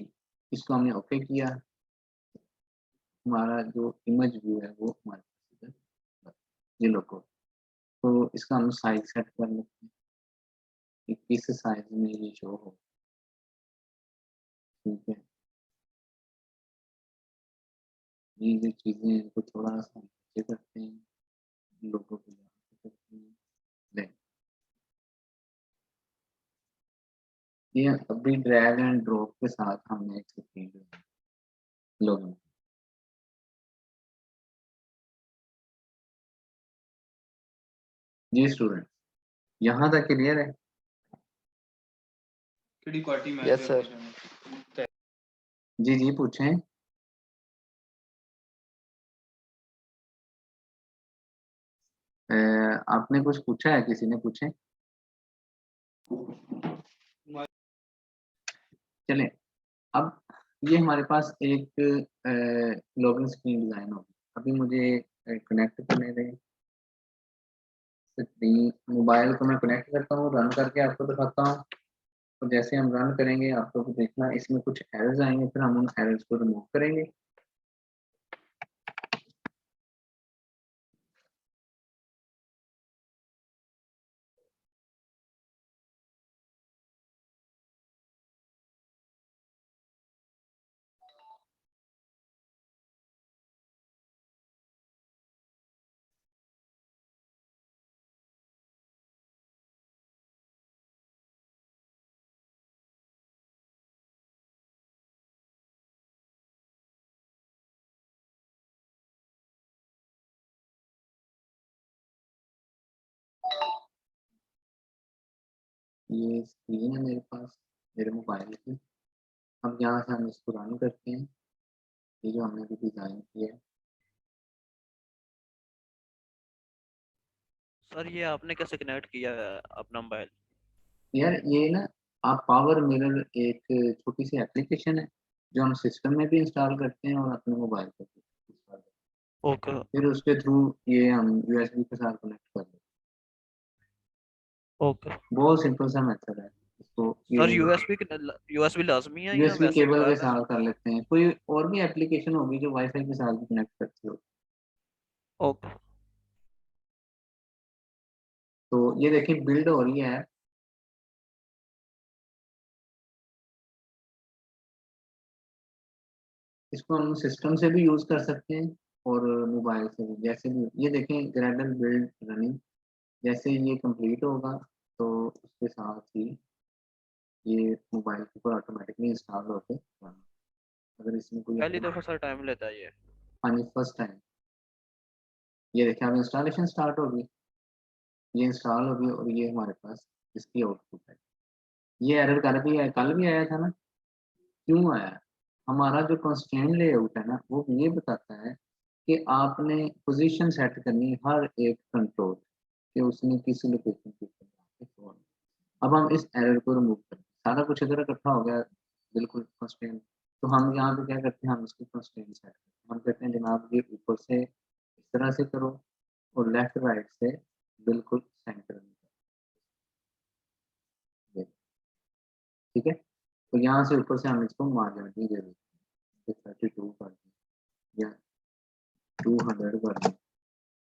Speaker 3: इसको हमने ओके किया, हमारा जो इमेज व्यू है वो हमारे पास इधर ये लोगो। तो इसका हम साइज सेट कर लेते हैं कि किस साइज में ये शो हो, ठीक है। ये जो चीज़ें हैं इनको थोड़ा सा नीचे करते हैं, लोगों को यहाँ पे करते हैं, ले ये अभी ड्रैग एंड ड्रॉप के साथ हमने एक स्क्रीन लोगों। जी स्टूडेंट, यहाँ तक क्लियर है?
Speaker 1: Yes sir.
Speaker 3: जी जी पूछें। आपने कुछ पूछा है, किसी ने पूछे? चलें, अब ये हमारे पास एक लॉगिन स्क्रीन डिजाइन होगी। अभी मुझे कनेक्ट करने दें स्क्रीन, मोबाइल को मैं कनेक्ट करता हूँ, रन करके आपको दिखाता हूँ। तो जैसे हम रन करेंगे आपको देखना इसमें कुछ एरर्स आएंगे, फिर हम उन एरर्स को रिमूव करेंगे। ये स्क्रीन है मेरे पास, मेरे मोबाइल की। अब यहाँ से हम इसको रन करते हैं, ये जो हमने अभी डिजाइन किया है।
Speaker 4: सर ये आपने कैसे कनेक्ट किया है अपना मोबाइल?
Speaker 3: यार ये ना, आप पावर मिरर एक छोटी सी एप्लीकेशन है जो हम सिस्टम में भी इंस्टॉल करते हैं और अपने मोबाइल पर भी इंस्टॉल करते
Speaker 4: ओके
Speaker 3: हैं। फिर उसके थ्रू ये हम यूएसबी के साथ कनेक्ट कर देते हैं।
Speaker 4: ओके
Speaker 3: बहुत सिंपल सा मेथड है इसको।
Speaker 4: सर। यूएसबी लाजमी है या
Speaker 3: यूएसबी
Speaker 4: वैसे भी
Speaker 3: केबल के
Speaker 4: वायरलेस?
Speaker 3: साथ कर लेते हैं, कोई और भी एप्लीकेशन होगी जो वाईफाई के साथ भी कनेक्ट करती हो।
Speaker 4: ओके
Speaker 3: तो ये देखिए बिल्ड हो रही है। इसको हम सिस्टम से भी यूज कर सकते हैं और मोबाइल से भी, जैसे भी। ये देखें ग्रेडल बिल्ड रनिंग, जैसे ये कंप्लीट होगा तो उसके साथ ही ये मोबाइल के ऊपर ऑटोमेटिकली इंस्टॉल होके run। अगर इसमें कोई
Speaker 4: पहली दफा सर टाइम लेता है ये?
Speaker 3: हाँ जी, फर्स्ट टाइम। ये देखिए अब इंस्टॉलेशन स्टार्ट होगी, ये इंस्टॉल होगी और ये हमारे पास इसकी आउटपुट है। ये एरर कल भी आया था ना, क्यों आया? हमारा जो कंस्ट्रेंट लेआउट है ना, वो ये बताता है कि आपने पोजीशन सेट करनी है हर एक कंट्रोल कि उसने किस लोकेशन पे छोड़ना। अब हम इस एरर को रिमूव करें, सारा कुछ इधर इकट्ठा हो गया, बिल्कुल कंस्ट्रेंट। तो हम यहाँ पे क्या करते हैं, हम इसकी कंस्ट्रेंट सेट करते हैं। हम कहते हैं जनाब ये ऊपर से इस तरह से करो और लेफ्ट राइट से बिल्कुल सेंटर में करो। ठीक है, तो यहाँ से ऊपर से हम इसको मार्जिन दे देते हैं, 32 कर दें या 200 कर दें,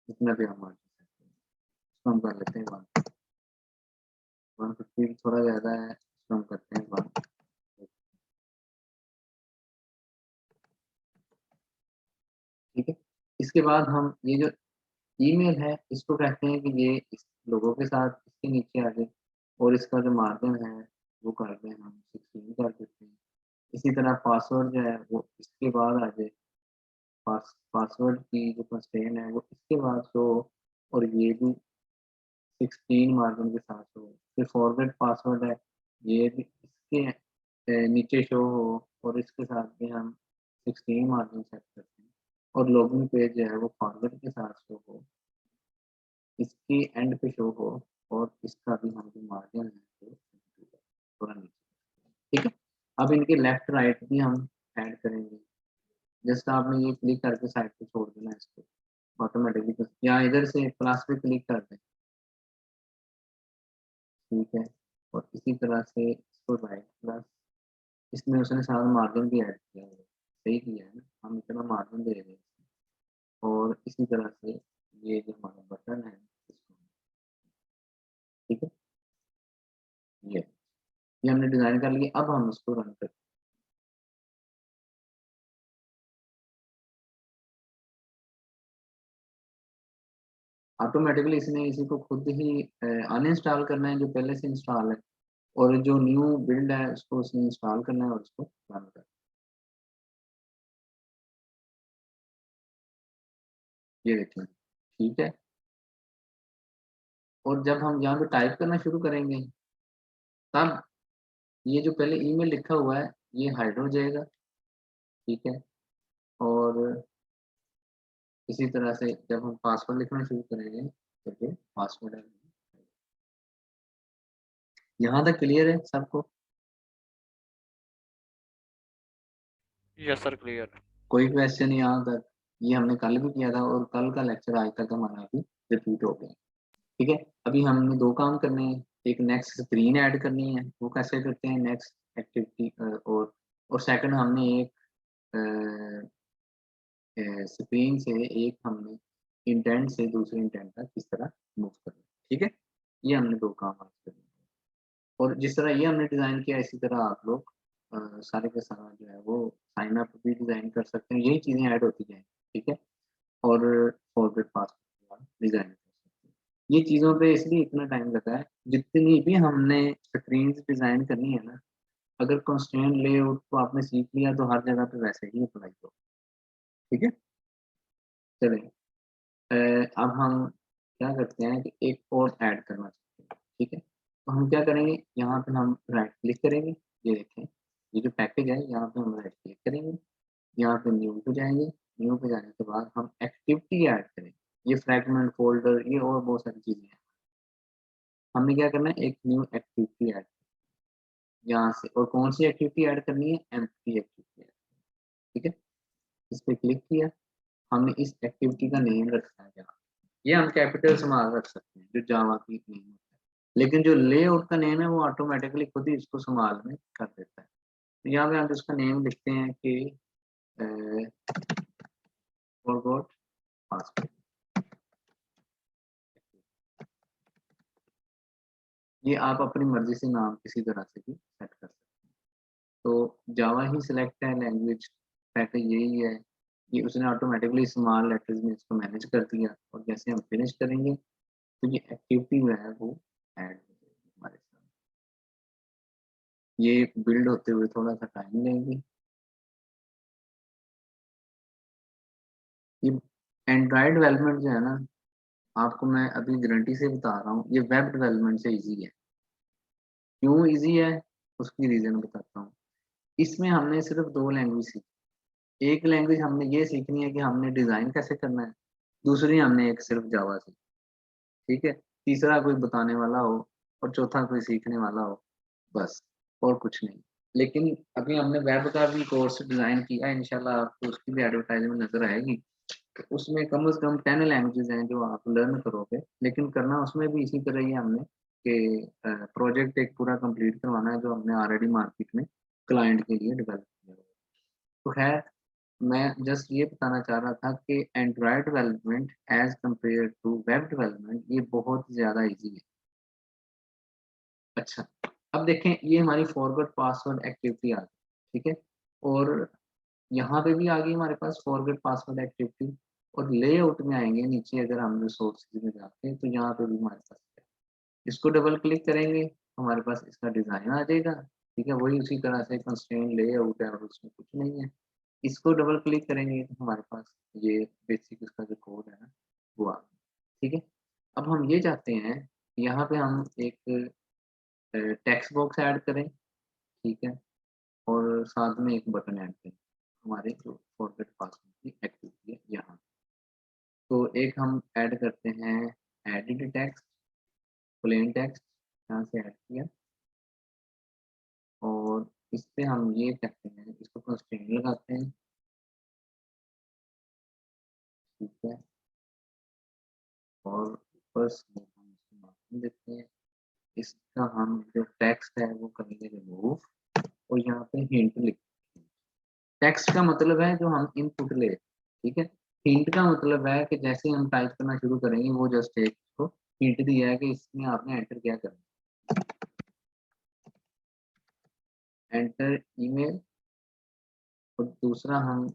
Speaker 3: इतना भी हम मार्जिन इसको हम कर लेते हैं 150 थोड़ा ज़्यादा है, इसको हम करते हैं 1। ठीक है, इसके बाद हम ये जो ईमेल है इसको कहते हैं कि ये इस लोगों के साथ इसके नीचे आ जाए और इसका जो मार्जिन है वो कर दें हम 16 कर देते हैं। इसी तरह पासवर्ड जो है वो इसके बाद आ जाए, पासवर्ड की जो कंस्ट्रेंट है वो इसके बाद शो, और ये भी 16 मार्जिन के साथ हो। फिर फॉरवर्ड पासवर्ड है, ये भी इसके नीचे शो हो और इसके साथ भी हम 16 मार्जिन सेट करते हैं। और लॉगिन पेज जो है वो फॉरवर्ड के साथ शो हो, इसकी एंड पे शो हो, और इसका भी हम जो मार्जिन है वो थोड़ा नीचे। ठीक है, अब इनके लेफ्ट राइट भी हम ऐड करेंगे। जस्ट आपने ये क्लिक करके साइड पे छोड़ देना है इसको ऑटोमेटिकली, या इधर से प्लस पे क्लिक कर दें। ठीक है, और इसी तरह से इसको राइट प्लस, इसमें उसने सारा मार्जिन भी ऐड किया है, सही किया है ना, हम इतना मार्जिन दे रहे हैं। और इसी तरह से ये जो हमारा बटन है इसको, ठीक है, ये हमने डिजाइन कर लिया। अब हम इसको रन करते हैं। ऑटोमेटिकली इसने इसी को खुद ही अनइंस्टॉल करना है जो पहले से इंस्टॉल है, और जो न्यू बिल्ड है उसको उसने इंस्टॉल करना है और उसको रन करना है। ये देखिए, ठीक है। और जब हम यहाँ पे टाइप करना शुरू करेंगे तब ये जो पहले ईमेल लिखा हुआ है ये हाइड हो जाएगा। ठीक है, और इसी तरह से जब हम पासवर्ड लिखना शुरू करेंगे तो फिर पासवर्ड है। यहाँ तक क्लियर है सबको?
Speaker 4: Yes sir, clear.
Speaker 3: कोई क्वेश्चन यहाँ तक? ये हमने कल भी किया था और कल का लेक्चर आज तक हमारा अभी रिपीट हो गया। ठीक है, अभी हमने 2 काम करने हैं। एक नेक्स्ट स्क्रीन ऐड करनी है, वो कैसे करते हैं, नेक्स्ट एक्टिविटी, और सेकंड हमने एक स्क्रीन से एक हमने इंटेंट से दूसरे इंटेंट तक किस तरह मूव करना है। ठीक है, ये हमने 2 काम आज करने हैं। और जिस तरह ये हमने डिज़ाइन किया इसी तरह आप लोग सारे के सारा जो है वो साइन अप भी डिज़ाइन कर सकते हैं, यही चीज़ें ऐड होती जाएंगी। ठीक है, और फॉरवर्ड पासवर्ड डिज़ाइन कर सकते हैं। ये चीज़ों पे इसलिए इतना टाइम लगा है, जितनी भी हमने स्क्रीन्स डिज़ाइन करनी है ना, अगर कंस्ट्रेंट लेआउट को आपने सीख लिया तो हर जगह पे वैसे ही अप्लाई हो। ठीक है, चलिए अब हम क्या करते हैं कि एक और ऐड करना चाहते हैं। ठीक है, तो हम क्या करेंगे, यहाँ पे हम राइट क्लिक करेंगे। ये देखें, ये जो पैकेज है यहाँ पे हम राइट क्लिक करेंगे, यहाँ पे न्यू पे जाएंगे। न्यू पे जाने के बाद हम एक्टिविटी ऐड करेंगे। ये फ्रैगमेंट फोल्डर ये और बहुत सारी चीज़ें हैं। हमने क्या करना है, एक न्यू एक्टिविटी ऐड यहाँ से, और कौन सी एक्टिविटी ऐड करनी है, एम्प्टी एक्टिविटी ऐड। ठीक है, इस पर क्लिक किया, हमने इस एक्टिविटी का नेम रखना है यहाँ। ये हम कैपिटल स्मॉल रख सकते हैं जो जावा की नेम होता है, लेकिन जो लेआउट का नेम है वो ऑटोमेटिकली खुद ही इसको स्मॉल में कर देता है। तो यहाँ पे हम इसका नेम लिखते हैं कि फॉरगॉट पासवर्ड। ये आप अपनी मर्जी से नाम किसी तरह से भी सेट कर सकते हैं। तो जावा ही सिलेक्ट है लैंग्वेज, पैकेज यही है, ये उसने ऑटोमेटिकली स्मॉल लेटर्स में इसको मैनेज कर दिया। और जैसे हम फिनिश करेंगे तो ये एक्टिविटी जो है वो ऐड हो जाएगी हमारे साथ। ये बिल्ड होते हुए थोड़ा सा टाइम लेंगे। ये एंड्रॉयड डेवलपमेंट जो है ना, आपको मैं अभी गारंटी से बता रहा हूँ, ये वेब डेवलपमेंट से इजी है। क्यों इजी है, उसकी रीज़न बताता हूँ। इसमें हमने सिर्फ 2 लैंग्वेज सीखी। एक लैंग्वेज हमने ये सीखनी है कि हमने डिज़ाइन कैसे करना है, दूसरी हमने एक सिर्फ जावा सीखी। ठीक है, तीसरा कोई बताने वाला हो और चौथा कोई सीखने वाला हो, बस, और कुछ नहीं। लेकिन अभी हमने वेब का भी कोर्स डिजाइन किया है, इंशाल्लाह आपको उसकी भी एडवर्टाइजमेंट नजर आएगी। तो उसमें कम से कम 10 लैंग्वेजेस हैं जो आप लर्न करोगे, लेकिन करना उसमें भी इसी तरह ही है हमने कि प्रोजेक्ट एक पूरा कंप्लीट करवाना है जो हमने ऑलरेडी मार्केट में क्लाइंट के लिए डेवलप किया हुआ है। तो खैर मैं जस्ट ये बताना चाह रहा था कि Android development as compare to web development ये बहुत ज़्यादा ईजी है। अच्छा, अब देखें ये हमारी फॉरगॉट पासवर्ड एक्टिविटी आ गई, ठीक है, और यहाँ पे भी आ गई हमारे पास फॉरगेट पासवर्ड एक्टिविटी, और लेआउट में आएंगे नीचे अगर हम रिसोर्सेज में जाते हैं तो यहाँ पे भी हमारे पास है। इसको डबल क्लिक करेंगे हमारे पास इसका डिजाइन आ जाएगा, ठीक है, वही उसी तरह से कंस्ट्रेंट लेआउट है और उसमें कुछ नहीं है। इसको डबल क्लिक करेंगे तो हमारे पास ये बेसिक इसका जो कोड है ना वो आ गया, ठीक है। अब हम ये चाहते हैं यहाँ पे हम एक टेक्स्ट बॉक्स ऐड करें, ठीक है, और साथ में एक बटन ऐड करें हमारे जो फॉरगेट पासवर्ड की एक्टिविटी है यहाँ। तो एक हम ऐड करते हैं एडिट टेक्स्ट, प्लेन टेक्स्ट, यहाँ से ऐड किया, और इस पे हम ये कहते हैं इसको कंस्ट्रेंट लगाते हैं, ठीक है, और ऊपर से हम इसको मार्जिन देते हैं। इसका हम जो टेक्स्ट है वो करेंगे रिमूव, और यहाँ पे हिंट लिखते हैं। टेक्स्ट का मतलब है जो हम इनपुट ले, ठीक है। हिंट का मतलब है कि जैसे हम टाइप करना शुरू करेंगे वो जस्ट एक को हिंट दिया है कि इसमें आपने एंटर क्या करना है, एंटर ईमेल, और दूसरा हम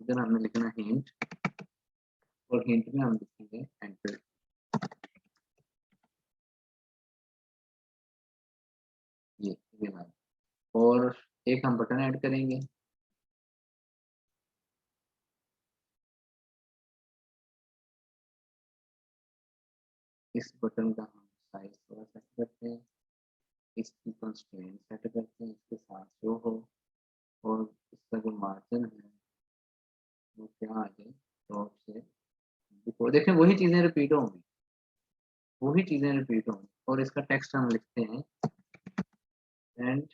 Speaker 3: इधर हमने लिखना है हिंट, और हिंट में हम लिखेंगे एंटर, ये वाला, और एक हम बटन ऐड करेंगे, इस बटन का हम साइज थोड़ा सेट करते हैं, इसकी कंस्ट्रेंट सेट करते हैं इसके साथ जो हो, और इसका जो मार्जिन है वो क्या आ जाए टॉप से बिफोर। देखें वही चीज़ें रिपीट होंगी, वही चीज़ें रिपीट होंगी, और इसका टेक्स्ट हम लिखते हैं and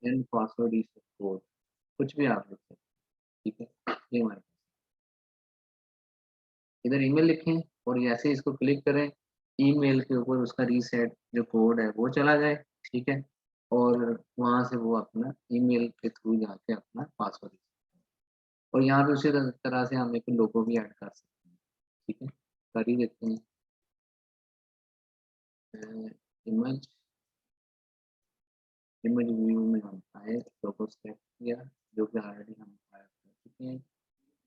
Speaker 3: and password is code, कुछ भी आप लिख सकते हैं, ठीक है। ये हमारे पास इधर ईमेल लिखें, और ऐसे इसको क्लिक करें, ईमेल के ऊपर उसका रीसेट जो कोड है वो चला जाए, ठीक है, और वहाँ से वो अपना ईमेल के थ्रू जाके अपना पासवर्ड, और यहाँ पे उसी तरह से हम एक लोगो भी ऐड कर सकते हैं, ठीक है, कर ही देते हैं। इमेज इमेज व्यू में हम आए, लोगो सेलेक्ट किया जो कि ऑलरेडी हम ऐड कर चुके हैं,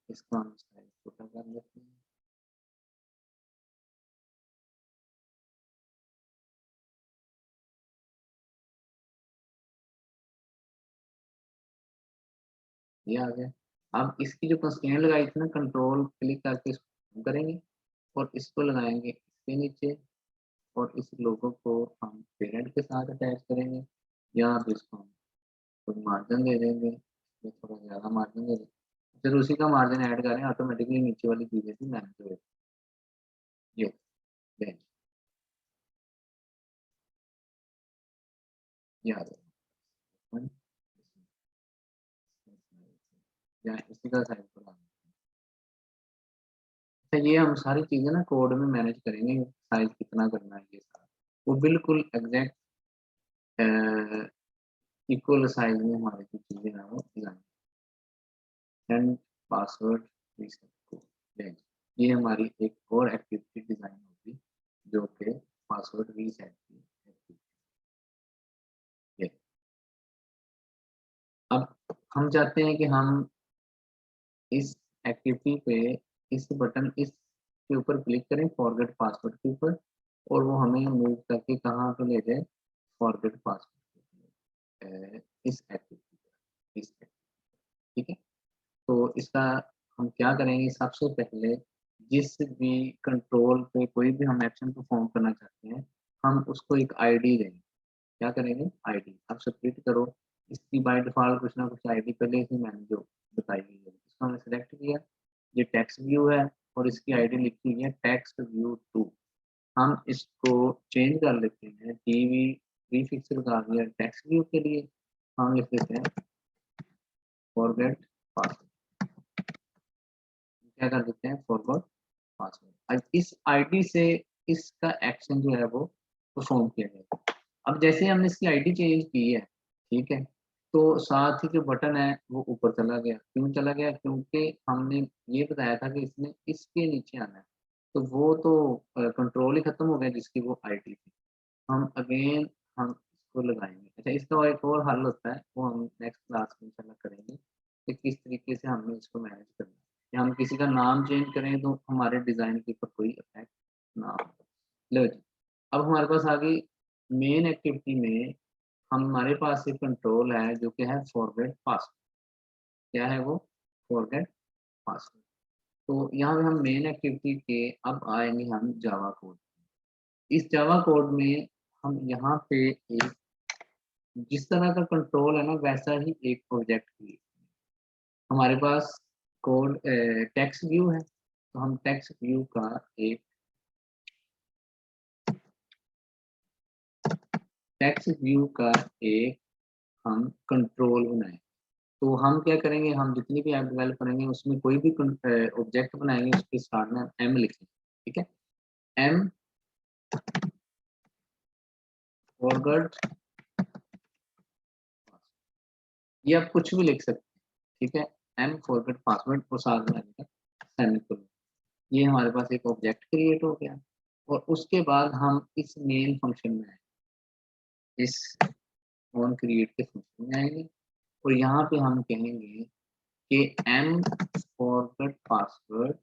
Speaker 3: इसका हम साइज छोटा कर लेते हैं, ये आ गया। अब इसकी जो कंस्ट्रेंट लगाई थी ना, कंट्रोल क्लिक करके इसको करेंगे और इसको लगाएंगे इसके नीचे, और इस लोगो को हम पेरेंट के साथ अटैच करेंगे, यहाँ पे इसको हम कोई मार्जिन दे देंगे, इसमें थोड़ा ज़्यादा मार्जिन दे देंगे, फिर उसी का मार्जिन ऐड करें, ऑटोमेटिकली नीचे वाली चीज़ें भी मैनेज हो जाएगी। ये दें, ये आ जाएगा, या इसी का साइज बढ़ा, अच्छा ये हम सारी चीज़ें ना कोड में मैनेज करेंगे, साइज कितना करना है ये सारा, वो बिल्कुल एग्जैक्ट इक्वल साइज में हमारी जो चीज़ें हैं वो design, and password reset code, ये हमारी एक और एक्टिविटी डिजाइन होगी जो कि पासवर्ड रीसेट की एक्टिविटी है। अब हम चाहते हैं कि हम इस एक्टिविटी पे इस बटन इस के ऊपर क्लिक करें फॉरगेट पासवर्ड के ऊपर, और वो हमें मूव करके कहाँ पे ले जाए, फॉरगेट पासवर्ड इस एक्टिविटी पर, इस ठीक है। तो इसका हम क्या करेंगे, सबसे पहले जिस भी कंट्रोल पे कोई भी हम एक्शन परफॉर्म करना चाहते हैं हम उसको एक आईडी देंगे, क्या करेंगे, आईडी। अब स्प्लिट करो, इसकी बाय डिफॉल्ट कुछ ना कुछ आईडी पहले से मैंने जो बताई गई है इसको हमने सेलेक्ट किया, ये टेक्स्ट व्यू है और इसकी आईडी लिखी हुई है टेक्स्ट व्यू 2। हम इसको चेंज कर लेते हैं, टीवी प्रीफिक्स लगा दिया टेक्स्ट व्यू के लिए, हम लिख लेते हैं फॉरगेट पासवर्ड, क्या कर देते हैं फॉरगेट पासवर्ड। अब इस आईडी से इसका एक्शन जो है वो परफॉर्म किया जाएगा। अब जैसे हमने इसकी आईडी चेंज की है, ठीक है, तो साथ ही जो बटन है वो ऊपर चला गया। क्यों चला गया? क्योंकि हमने ये बताया था कि इसने इसके नीचे आना है, तो वो तो कंट्रोल ही खत्म हो गया जिसकी वो आईडी थी। हम अगेन हम इसको लगाएंगे। अच्छा, इसका एक और हल होता है, वो हम नेक्स्ट क्लास में इंशाल्लाह करेंगे कि किस तरीके से हमने इसको मैनेज करना है। या हम किसी का नाम चेंज करें तो हमारे डिज़ाइन के ऊपर कोई इफेक्ट ना हो। लो जी, अब हमारे पास आ गई मेन एक्टिविटी में हमारे पास एक कंट्रोल है जो कि है फॉरगेट पासवर्ड। क्या है वो? Forget password. तो यहाँ पे हम मेन एक्टिविटी के अब आएंगे हम जावा कोड। इस जावा कोड में हम यहाँ पे एक जिस तरह का कंट्रोल है ना वैसा ही एक प्रोजेक्ट क्रिएट। हमारे पास कोड टेक्स्ट व्यू है, तो हम टेक्स्ट व्यू का एक हम कंट्रोल बनाएं। तो हम क्या करेंगे, हम जितनी भी ऐप डेवलप करेंगे उसमें कोई भी ऑब्जेक्ट बनाएंगे उसके स्टार्ट में एम लिखेंगे, ठीक है। एम फॉरगेट, ये आप कुछ भी लिख सकते हैं, ठीक है। एम फॉरगेट पासवर्ड और साथ में आएगा सेमीकोलन। ये हमारे पास एक ऑब्जेक्ट क्रिएट हो गया और उसके बाद हम इस मेन फंक्शन में आएंगे, इस ऑन क्रिएट के फंक्शन में आएंगे और यहाँ पे हम कहेंगे कि M forget password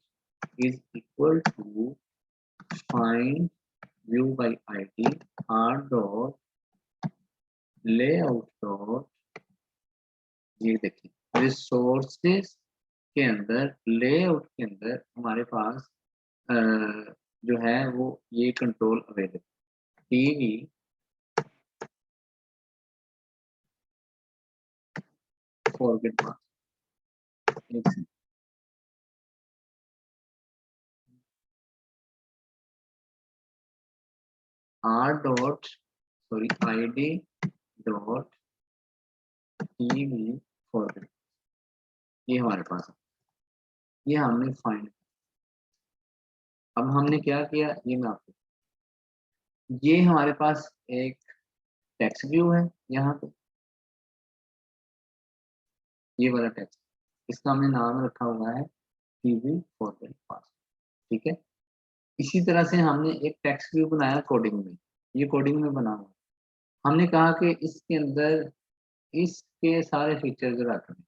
Speaker 3: is equal to find view by ID R dot layout dot, ये देखिए रिसोर्सेज के अंदर लेआउट के अंदर हमारे पास जो है वो ये control available TV forget password. R dot sorry ID dot TV forget, ये हमारे पास है, ये हमने फाइंड। अब हमने क्या किया ये मैं आपको, ये हमारे पास एक टेक्स्ट व्यू है यहाँ पे, ये वाला टेक्स्ट, इसका हमने नाम रखा हुआ है टीवी फॉरगेट पासवर्ड, ठीक है। इसी तरह से हमने एक टेक्स्ट व्यू बनाया कोडिंग में, ये कोडिंग में बना हुआ। हमने कहा कि इसके अंदर इसके सारे फीचर्स रखने,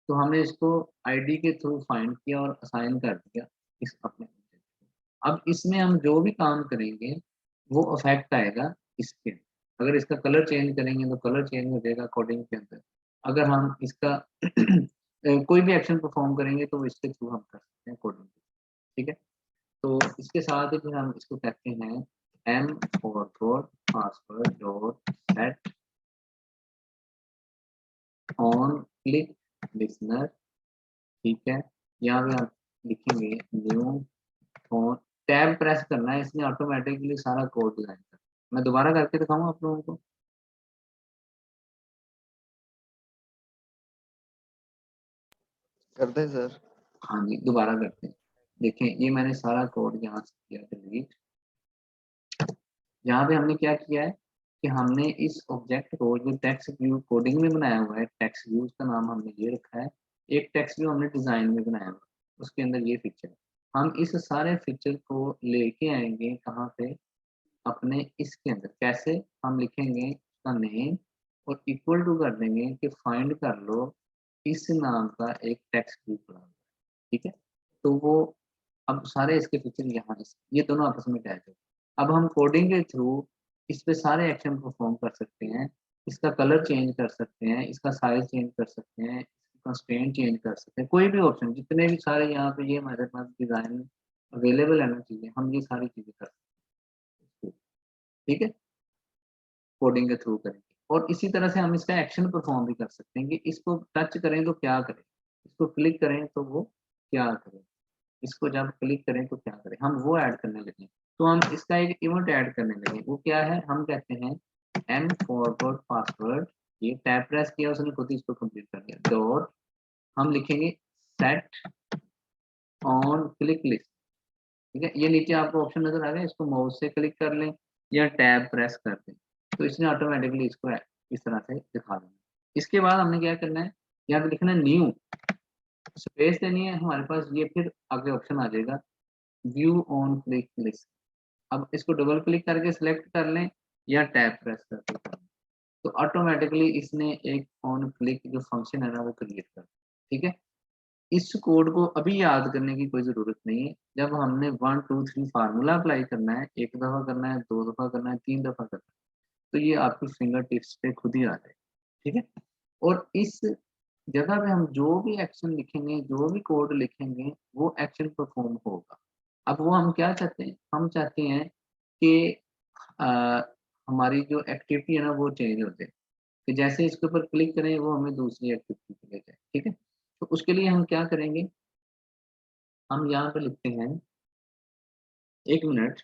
Speaker 3: तो हमने इसको आईडी के थ्रू फाइंड किया और असाइन कर दिया इस अपने ऑब्जेक्ट को। अब इसमें हम जो भी काम करेंगे वो अफेक्ट आएगा इसके। अगर इसका कलर चेंज करेंगे तो कलर चेंज हो जाएगा कोडिंग के अंदर। अगर हम इसका कोई भी एक्शन परफॉर्म करेंगे तो इसके थ्रू हम कर सकते हैं कोडिंग, ठीक है। तो इसके साथ ही फिर हम इसको कहते हैं M forget password dot set on click listener, ठीक है। यहाँ पे आप लिखेंगे न्यू ऑन, टैब प्रेस करना है, इसने ऑटोमेटिकली सारा कोड डिजाइन कर। मैं दोबारा करके दिखाऊंगा आप लोगों को।
Speaker 1: कर दें सर?
Speaker 3: हाँ जी, दोबारा करते हैं। देखें ये मैंने सारा कोड यहाँ से किया डिलीट। यहाँ पे हमने क्या किया है कि हमने इस ऑब्जेक्ट को जो टेक्स्ट व्यू कोडिंग में बनाया हुआ है, टेक्स्ट व्यू का नाम हमने ये रखा है। एक टेक्स्ट व्यू हमने डिजाइन में बनाया हुआ है, उसके अंदर ये फीचर, हम इस सारे फीचर को लेके आएंगे कहाँ पे, अपने इसके अंदर। कैसे? हम लिखेंगे उसका नेम और इक्वल टू कर देंगे कि फाइंड कर लो इस नाम का एक टेक्स्ट व्यू पड़ा हुआ है, ठीक है। तो वो अब सारे इसके फीचर यहाँ ये दोनों आपस में अटैच है। अब हम कोडिंग के थ्रू इस पे सारे एक्शन परफॉर्म कर सकते हैं। इसका कलर चेंज कर सकते हैं, इसका साइज चेंज कर सकते हैं, कंस्ट्रेंट चेंज कर सकते हैं, कोई भी ऑप्शन, जितने भी सारे यहाँ पे ये हमारे पास डिजाइन अवेलेबल है ना चीजें, हम ये सारी चीजें कर सकते हैं, ठीक है, कोडिंग के थ्रू करेंगे। और इसी तरह से हम इसका एक्शन परफॉर्म भी कर सकते हैं कि इसको टच करें तो क्या करें, इसको क्लिक करें तो वो क्या करें, इसको जब क्लिक करें तो क्या करें, हम वो ऐड करने लगे। तो हम इसका एक इवेंट ऐड करने लगे, वो क्या है, हम कहते हैं एम फॉरवर्ड पासवर्ड, ये टैब प्रेस किया उसने खुद ही इसको कंप्लीट कर दिया, डॉट हम लिखेंगे सेट ऑन क्लिक लिस्ट। ठीक है, ये नीचे आपको ऑप्शन नजर आ रहा है, इसको माउस से क्लिक कर लें या टैब प्रेस कर दें, तो इसने ऑटोमेटिकली इसको इस तरह से दिखा देना। इसके बाद हमने क्या करना है, यहाँ पे लिखना है न्यू, स्पेस देनी है हमारे पास, ये फिर आगे ऑप्शन आ जाएगा व्यू ऑन क्लिक लिस्ट। अब इसको डबल क्लिक करके सिलेक्ट कर लें या टैब प्रेस करके कर लें, तो ऑटोमेटिकली इसने एक ऑन क्लिक जो फंक्शन है ना वो क्रिएट कर, ठीक है। इस कोड को अभी याद करने की कोई ज़रूरत नहीं है, जब हमने 1 2 3 फार्मूला अप्लाई करना है, एक दफ़ा करना है, 2 दफ़ा करना है, 3 दफ़ा करना है, तो ये आपकी फिंगर टिप्स पे खुद ही आ जाए, ठीक है। और इस जगह पे हम जो भी एक्शन लिखेंगे, जो भी कोड लिखेंगे, वो एक्शन परफॉर्म होगा। अब वो हम क्या चाहते हैं, हम चाहते हैं कि अ, हमारी जो एक्टिविटी है ना वो चेंज हो जाए, कि जैसे इसके ऊपर क्लिक करें वो हमें दूसरी एक्टिविटी पे ले जाए, ठीक है। तो उसके लिए हम क्या करेंगे, हम यहाँ पे लिखते हैं 1 मिनट,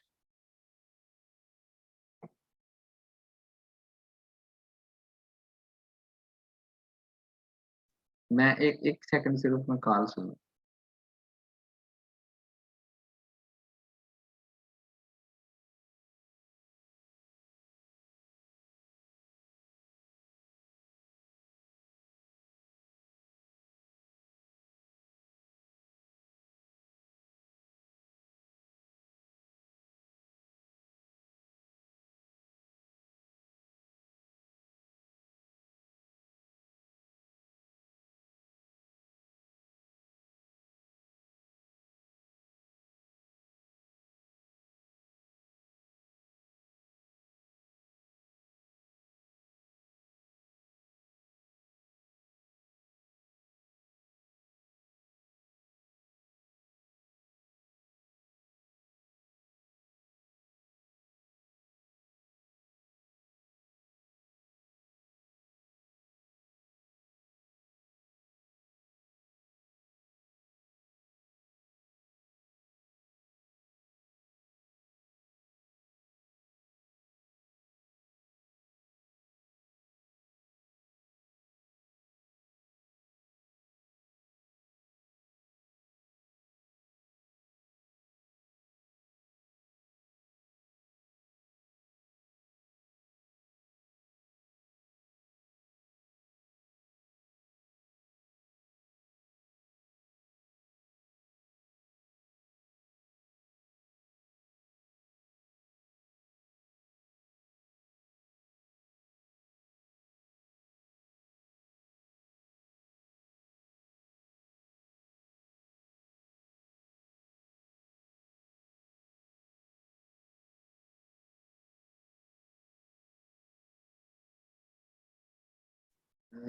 Speaker 3: मैं एक सेकंड सिर्फ मैं कॉल सुनूं।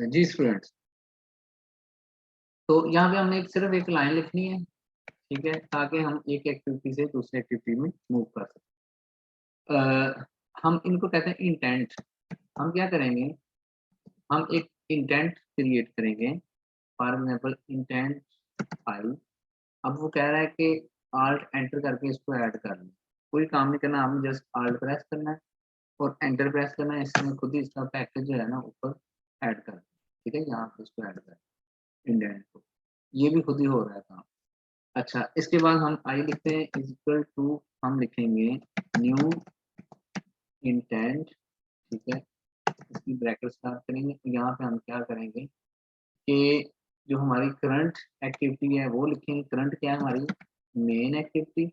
Speaker 3: जी स्टूडेंट्स, तो यहाँ पे हमने सिर्फ एक लाइन लिखनी है, ठीक है, ताकि हम एक एक्टिविटी से दूसरी एक्टिविटी में मूव कर सकें। हम इनको कहते हैं इंटेंट। हम क्या करेंगे, हम एक इंटेंट क्रिएट करेंगे, फॉर एग्जाम्पल इंटेंट 5। अब वो कह रहा है कि आल्ट एंटर करके इसको ऐड कर लें, कोई काम नहीं करना, आपने जस्ट आल्ट प्रेस करना है और एंटर प्रेस करना है, इसमें खुद ही इसका पैकेज जो है ना ऊपर ऐड कर, ठीक है, यहाँ पे इसको ऐड कर इंडेंट को, ये भी खुद ही हो रहा है काम। अच्छा, इसके बाद हम आई लिखते हैं इक्वल टू, हम लिखेंगे न्यू इंटेंट, ठीक है, इसकी ब्रैकेट स्टार्ट करेंगे। यहाँ पे हम क्या करेंगे कि जो हमारी करंट एक्टिविटी है वो लिखेंगे, करंट क्या है हमारी, main activity,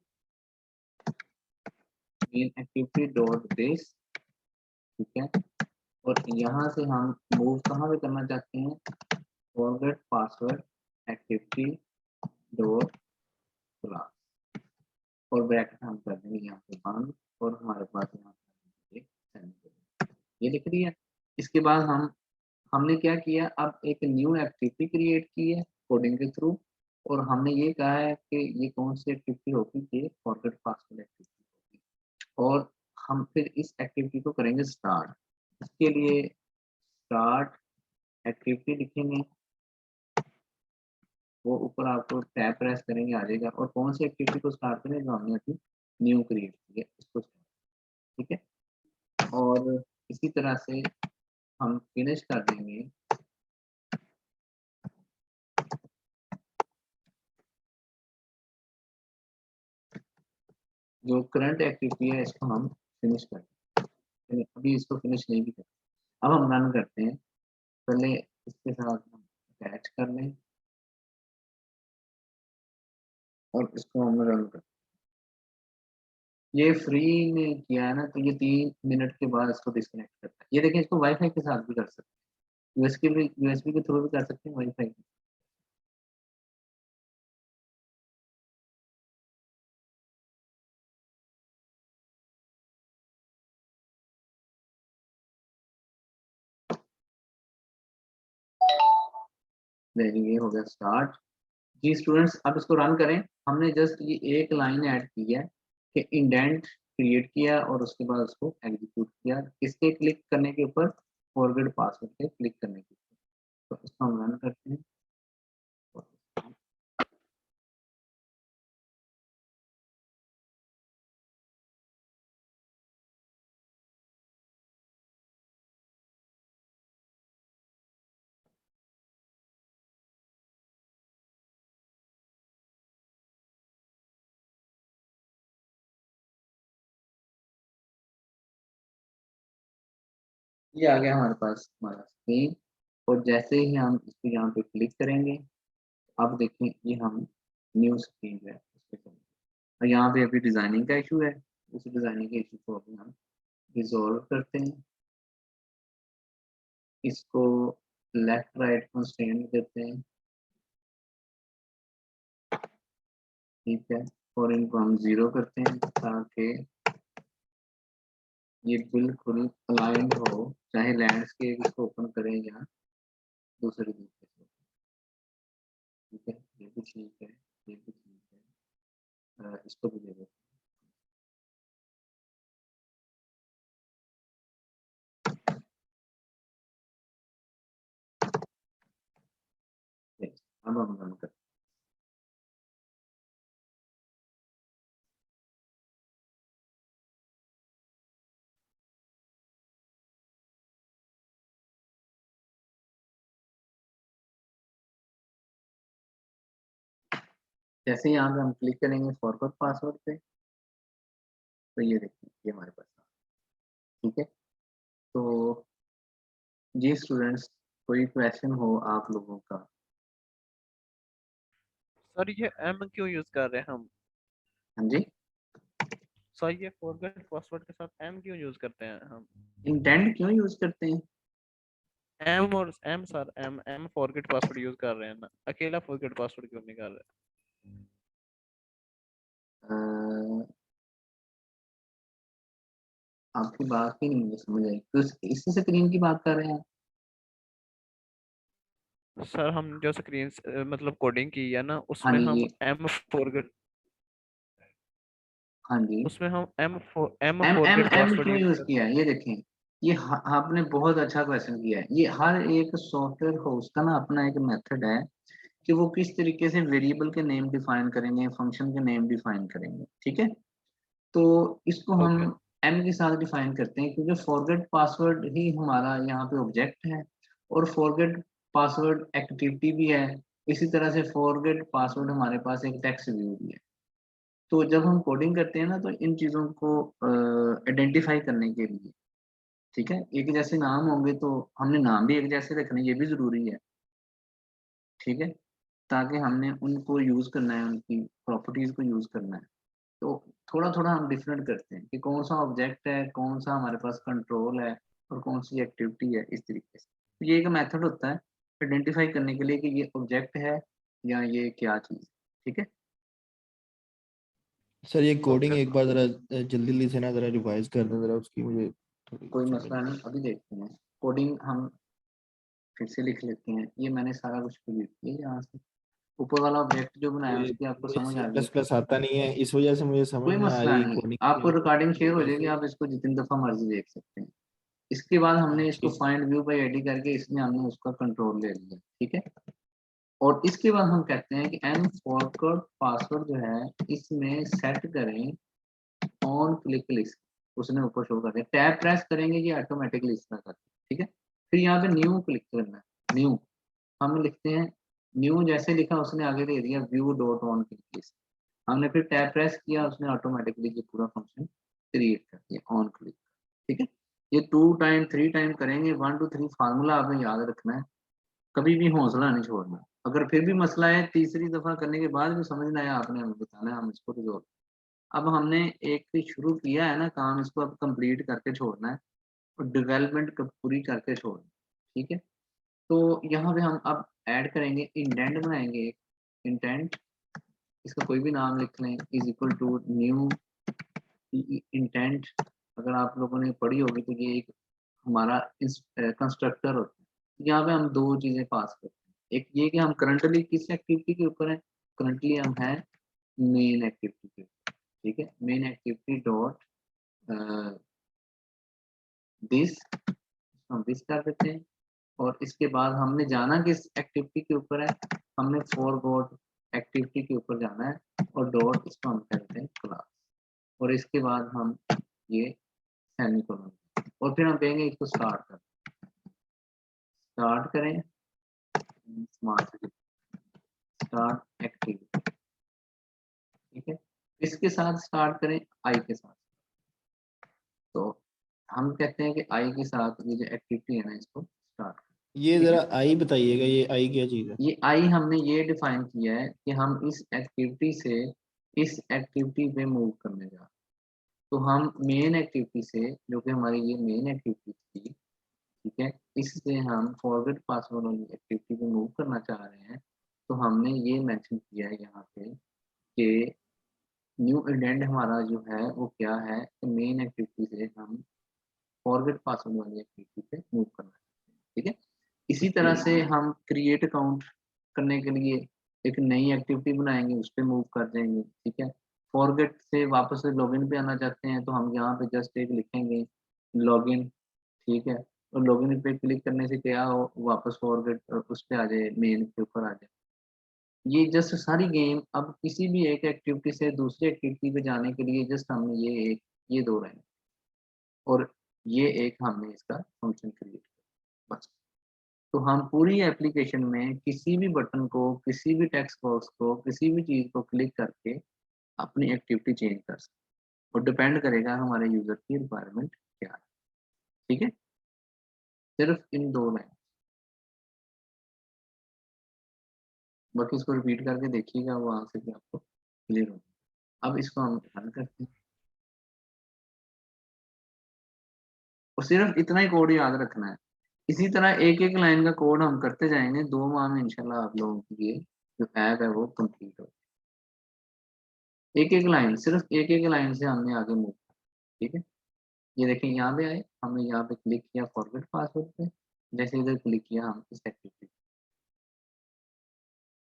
Speaker 3: main activity dot this, ठीक है। और यहाँ से हम मूव कहाँ पे करना चाहते हैं, forget password activity dot class, और ब्रैकेट हम कर देंगे यहाँ पे बंद, और हमारे पास यहाँ पे ये लिख रही है। इसके बाद हमने क्या किया, अब एक न्यू एक्टिविटी क्रिएट की है कोडिंग के थ्रू, और हमने ये कहा है कि ये कौन सी एक्टिविटी होगी, ये फॉरगेट पासवर्ड एक्टिविटी होगी, और हम फिर इस एक्टिविटी को करेंगे स्टार्ट। इसके लिए स्टार्ट एक्टिविटी लिखेंगे, वो ऊपर आपको टैब प्रेस करेंगे आ जाएगा, और कौन सी एक्टिविटी को स्टार्ट करें जो हमने अभी न्यू क्रिएट की है इसको, ठीक है। और इसी तरह से हम फिनिश कर देंगे। जो करंट एक्टिविटी है इसको हम फिनिश कर देंगे, अभी इसको फिनिश नहीं भी करते। अब हम रन करते हैं, पहले इसके साथ हम अटैच कर लें और इसको हम रन कर, ये फ्री में किया है ना, तो ये 3 मिनट के बाद इसको डिस्कनेक्ट करता है। ये देखिए, इसको वाईफाई के साथ भी कर सकते हैं, यूएसबी के थ्रू भी कर सकते हैं, वाईफाई। ये हो गया स्टार्ट। जी स्टूडेंट्स, अब इसको रन करें। हमने जस्ट ये एक लाइन ऐड की है कि इंडेंट क्रिएट किया और उसके बाद उसको एग्जीक्यूट किया, इसके क्लिक करने के ऊपर, फॉरगेट पासवर्ड पे क्लिक करने के ऊपर। तो इसको हम रन करते हैं। ये आ गया हमारे पास हमारा स्क्रीन, और जैसे ही हम इसको यहाँ पे क्लिक करेंगे, अब देखें ये हम न्यू स्क्रीन जो है उस पे चलेंगे। और यहाँ पे अभी डिजाइनिंग का इशू है, उस डिजाइनिंग के इशू को अभी हम रिजॉल्व करते हैं। इसको लेफ्ट राइट कंस्ट्रेंट देते हैं, ठीक है, और इनको हम 0 करते हैं ताकि ये बिल्कुल अलाइंड हो, चाहे लैंडस्केप इसको ओपन करें या दूसरे तरीके से, ठीक है। ये भी ठीक है, ये भी ठीक है, इसको भी दे देते हैं। अब हम रन करते हैं। जैसे यहाँ पे हम क्लिक करेंगे फॉरवर्ड पासवर्ड पे, तो ये देखिए ये हमारे पास, ठीक है। तो जी स्टूडेंट्स, कोई क्वेश्चन हो आप लोगों का?
Speaker 4: सर ये एम क्यों यूज कर रहे हैं हम?
Speaker 3: हाँ जी,
Speaker 4: सर ये फॉरगेट पासवर्ड के साथ एम क्यों यूज करते हैं हम?
Speaker 3: इंटेंट क्यों यूज करते हैं?
Speaker 4: एम और M sir, M forget password use कर रहे हैं ना, अकेला फॉरगेट पासवर्ड क्यों नहीं कर रहे?
Speaker 3: आपकी बात ही नहीं मुझे समझ आई, तो इसी स्क्रीन की बात कर रहे हैं?
Speaker 4: सर हम जो स्क्रीन मतलब कोडिंग की है ना,
Speaker 3: हाँ
Speaker 4: उसमें
Speaker 3: जी,
Speaker 4: हम
Speaker 3: ये
Speaker 4: एम फॉरगेट,
Speaker 3: हाँ जी,
Speaker 4: उसमें हम M
Speaker 3: M M
Speaker 4: forget
Speaker 3: M
Speaker 4: password
Speaker 3: क्यों
Speaker 4: यूज
Speaker 3: यूज
Speaker 4: करते
Speaker 3: किया है? ये देखें, ये आपने बहुत अच्छा क्वेश्चन किया है। ये हर एक सॉफ्टवेयर होस्ट का ना अपना एक मेथड है कि वो किस तरीके से वेरिएबल के नेम डिफाइन करेंगे, फंक्शन के नेम डिफाइन करेंगे, ठीक है। तो इसको
Speaker 4: हैं।
Speaker 3: हम
Speaker 4: ओके।
Speaker 3: एम के साथ डिफाइन करते हैं, क्योंकि फॉरगेट पासवर्ड ही हमारा यहाँ पे ऑब्जेक्ट है, और फॉरगेट पासवर्ड एक्टिविटी भी है। इसी तरह से फॉरगेट पासवर्ड हमारे पास एक टेक्स्ट व्यू भी है। तो जब हम कोडिंग करते हैं ना, तो इन चीज़ों को आइडेंटिफाई करने के लिए, ठीक है, एक जैसे नाम होंगे तो हमने नाम भी एक जैसे रखने, ये भी ज़रूरी है, ठीक है, ताकि हमने उनको यूज़ करना है, उनकी प्रॉपर्टीज़ को यूज़ करना है। तो थोड़ा थोड़ा हम डिफरेंट करते हैं कि कौन सा ऑब्जेक्ट है, कौन सा हमारे पास कंट्रोल है, और कौन सी एक्टिविटी है, इस तरीके से। तो ये एक मेथड होता है आइडेंटिफाई करने के लिए कि ये ऑब्जेक्ट है या ये क्या चीज़, ठीक है।
Speaker 6: सर ये कोडिंग
Speaker 4: ओके
Speaker 6: एक बार जरा जल्दी जल्दी से ना जरा रिवाइज कर दें जरा, उसकी मुझे थोड़ी
Speaker 3: कोई
Speaker 6: समझ
Speaker 3: मसला
Speaker 6: नहीं
Speaker 3: नहीं, अभी देखते हैं। कोडिंग हम फिर से लिख लेते हैं। ये मैंने सारा कुछ लिख दिया यहाँ से, ऊपर वाला ऑब्जेक्ट जो बनाया
Speaker 6: मुझे
Speaker 3: उसकी आपको
Speaker 6: मुझे
Speaker 3: समझ
Speaker 6: सी
Speaker 3: आ
Speaker 6: प्लस
Speaker 3: गई?
Speaker 6: प्लस आता नहीं है, इस वजह से मुझे समझ
Speaker 3: कोई
Speaker 6: नहीं आ
Speaker 3: मसला
Speaker 6: रही
Speaker 3: नहीं, आपको
Speaker 6: कोडिंग
Speaker 3: रिकॉर्डिंग शेयर हो जाएगी,
Speaker 6: कैसे।
Speaker 3: आप इसको जितनी दफ़ा मर्जी देख सकते हैं। इसके बाद हमने इसको
Speaker 6: ठीक।
Speaker 3: फाइंड व्यू बाय आईडी करके इसमें हमने उसका कंट्रोल ले लिया, ठीक है। और इसके बाद हम कहते हैं कि एन फॉरवर्ड पासवर्ड जो है इसमें सेट करें ऑन क्लिक लिस्ट, उसने ऊपर शो कर दिया, टैब प्रेस करेंगे ये ऑटोमेटिकली इस तरह करते हैं, ठीक है। फिर यहाँ पे न्यू क्लिक करना है, न्यू हम लिखते हैं, न्यू जैसे लिखा उसने आगे दे दिया view dot on click list, हमने फिर टैब प्रेस किया उसने ऑटोमेटिकली ये पूरा फंक्शन क्रिएट कर दिया ऑन क्लिक, ठीक है। ये 2 टाइम 3 टाइम करेंगे, 1 2 3 फार्मूला आपने याद रखना है, कभी भी हौसला नहीं छोड़ना। अगर फिर भी मसला है तीसरी दफा करने के बाद भी समझ ना आया, आपने हमें बताना है, हम इसको रिजॉल्व। अब हमने एक भी शुरू किया है ना काम, इसको अब कंप्लीट करके छोड़ना है और डेवलपमेंट पूरी करके छोड़ना है, ठीक है। तो यहाँ पे हम अब ऐड करेंगे, इंडेंट बनाएंगे, एक इंटेंट, इसका कोई भी नाम लिख लें, is equal to new intent. अगर आप लोगों ने पढ़ी होगी तो ये एक हमारा कंस्ट्रक्टर होता है। यहाँ पे हम 2 चीजें पास करते हैं, एक ये कि हम करंटली किस एक्टिविटी के ऊपर है, करंटली हम है मेन एक्टिविटी के ऊपर, ठीक है। मेन एक्टिविटी डॉट दिस, हम दिस कर देते हैं। और इसके बाद हमने जाना किस एक्टिविटी के ऊपर है, हमने फॉरवर्ड एक्टिविटी के ऊपर जाना है और डॉट इसको हम कहते हैं क्लास, और इसके बाद हम ये सेमीकोलन, और फिर हम कहेंगे इसको स्टार्ट कर, स्टार्ट करें स्टार्ट एक्टिविटी, ठीक है। इसके साथ स्टार्ट करें आई के साथ, तो हम कहते हैं कि आई के साथ ये जो एक्टिविटी है ना इसको स्टार्ट करें।
Speaker 6: ये जरा आई बताइएगा, ये आई क्या चीज है?
Speaker 3: ये आई हमने ये डिफाइन किया है कि हम इस एक्टिविटी से इस एक्टिविटी पे मूव करने जा रहे हैं। तो हम मेन एक्टिविटी से, जो कि हमारी ये मेन एक्टिविटी थी, ठीक है, इससे हम फॉरवर्ड पासवर्ड वाली एक्टिविटी पे मूव करना चाह रहे हैं। तो हमने ये मेंशन किया है यहाँ पे कि न्यू इंडेंट हमारा जो है वो क्या है, मेन एक्टिविटी से हम फॉरवर्ड पासवर्ड वाली एक्टिविटी पे मूव करना चाहते हैं, ठीक है। इसी तरह से हम क्रिएट अकाउंट करने के लिए एक नई एक्टिविटी बनाएंगे, उस पर मूव कर देंगे, ठीक है। फॉरगेट से वापस से लॉगिन पे आना चाहते हैं तो हम यहाँ पे जस्ट एक लिखेंगे लॉगिन, ठीक है। और लॉगिन पे क्लिक करने से क्या हो, वापस फॉरगेट उस पर आ जाए, मेन के ऊपर आ जाए। ये जस्ट सारी गेम अब किसी भी एक एक्टिविटी से दूसरी एक्टिविटी पे जाने के लिए जस्ट हमने ये 2 लाइन और ये एक हमने इसका फंक्शन क्रिएट किया, बस। तो हम पूरी एप्लीकेशन में किसी भी बटन को, किसी भी टेक्स्ट बॉक्स को, किसी भी चीज को क्लिक करके अपनी एक्टिविटी चेंज कर सकते हैं, और डिपेंड करेगा हमारे यूजर की रिक्वायरमेंट क्या है, ठीक है। सिर्फ इन 2 लाइन, बाकी इसको रिपीट करके देखिएगा, वहां से भी आपको क्लियर होगा। अब इसको हम रन करते हैं, और सिर्फ इतना ही कोड याद रखना है। इसी तरह एक एक लाइन का कोड हम करते जाएंगे, 2 माह में इंशाल्लाह आप लोगों की ये जो ऐप है वो कंप्लीट हो। एक एक लाइन, सिर्फ एक एक लाइन से हमने आगे मूव किया, ठीक है। ये देखिए यहाँ पे आए, हमने यहाँ पे क्लिक किया फॉरगेट पासवर्ड पे, जैसे इधर क्लिक किया हम इस एक्टिविटी।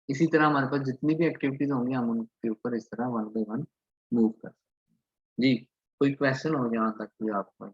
Speaker 3: इसी तरह हमारे पास जितनी भी एक्टिविटीज होंगी हम उनके ऊपर इस तरह 1 बाय 1 मूव कर सकते हैं। जी, कोई क्वेश्चन हो जहाँ तक भी आपका?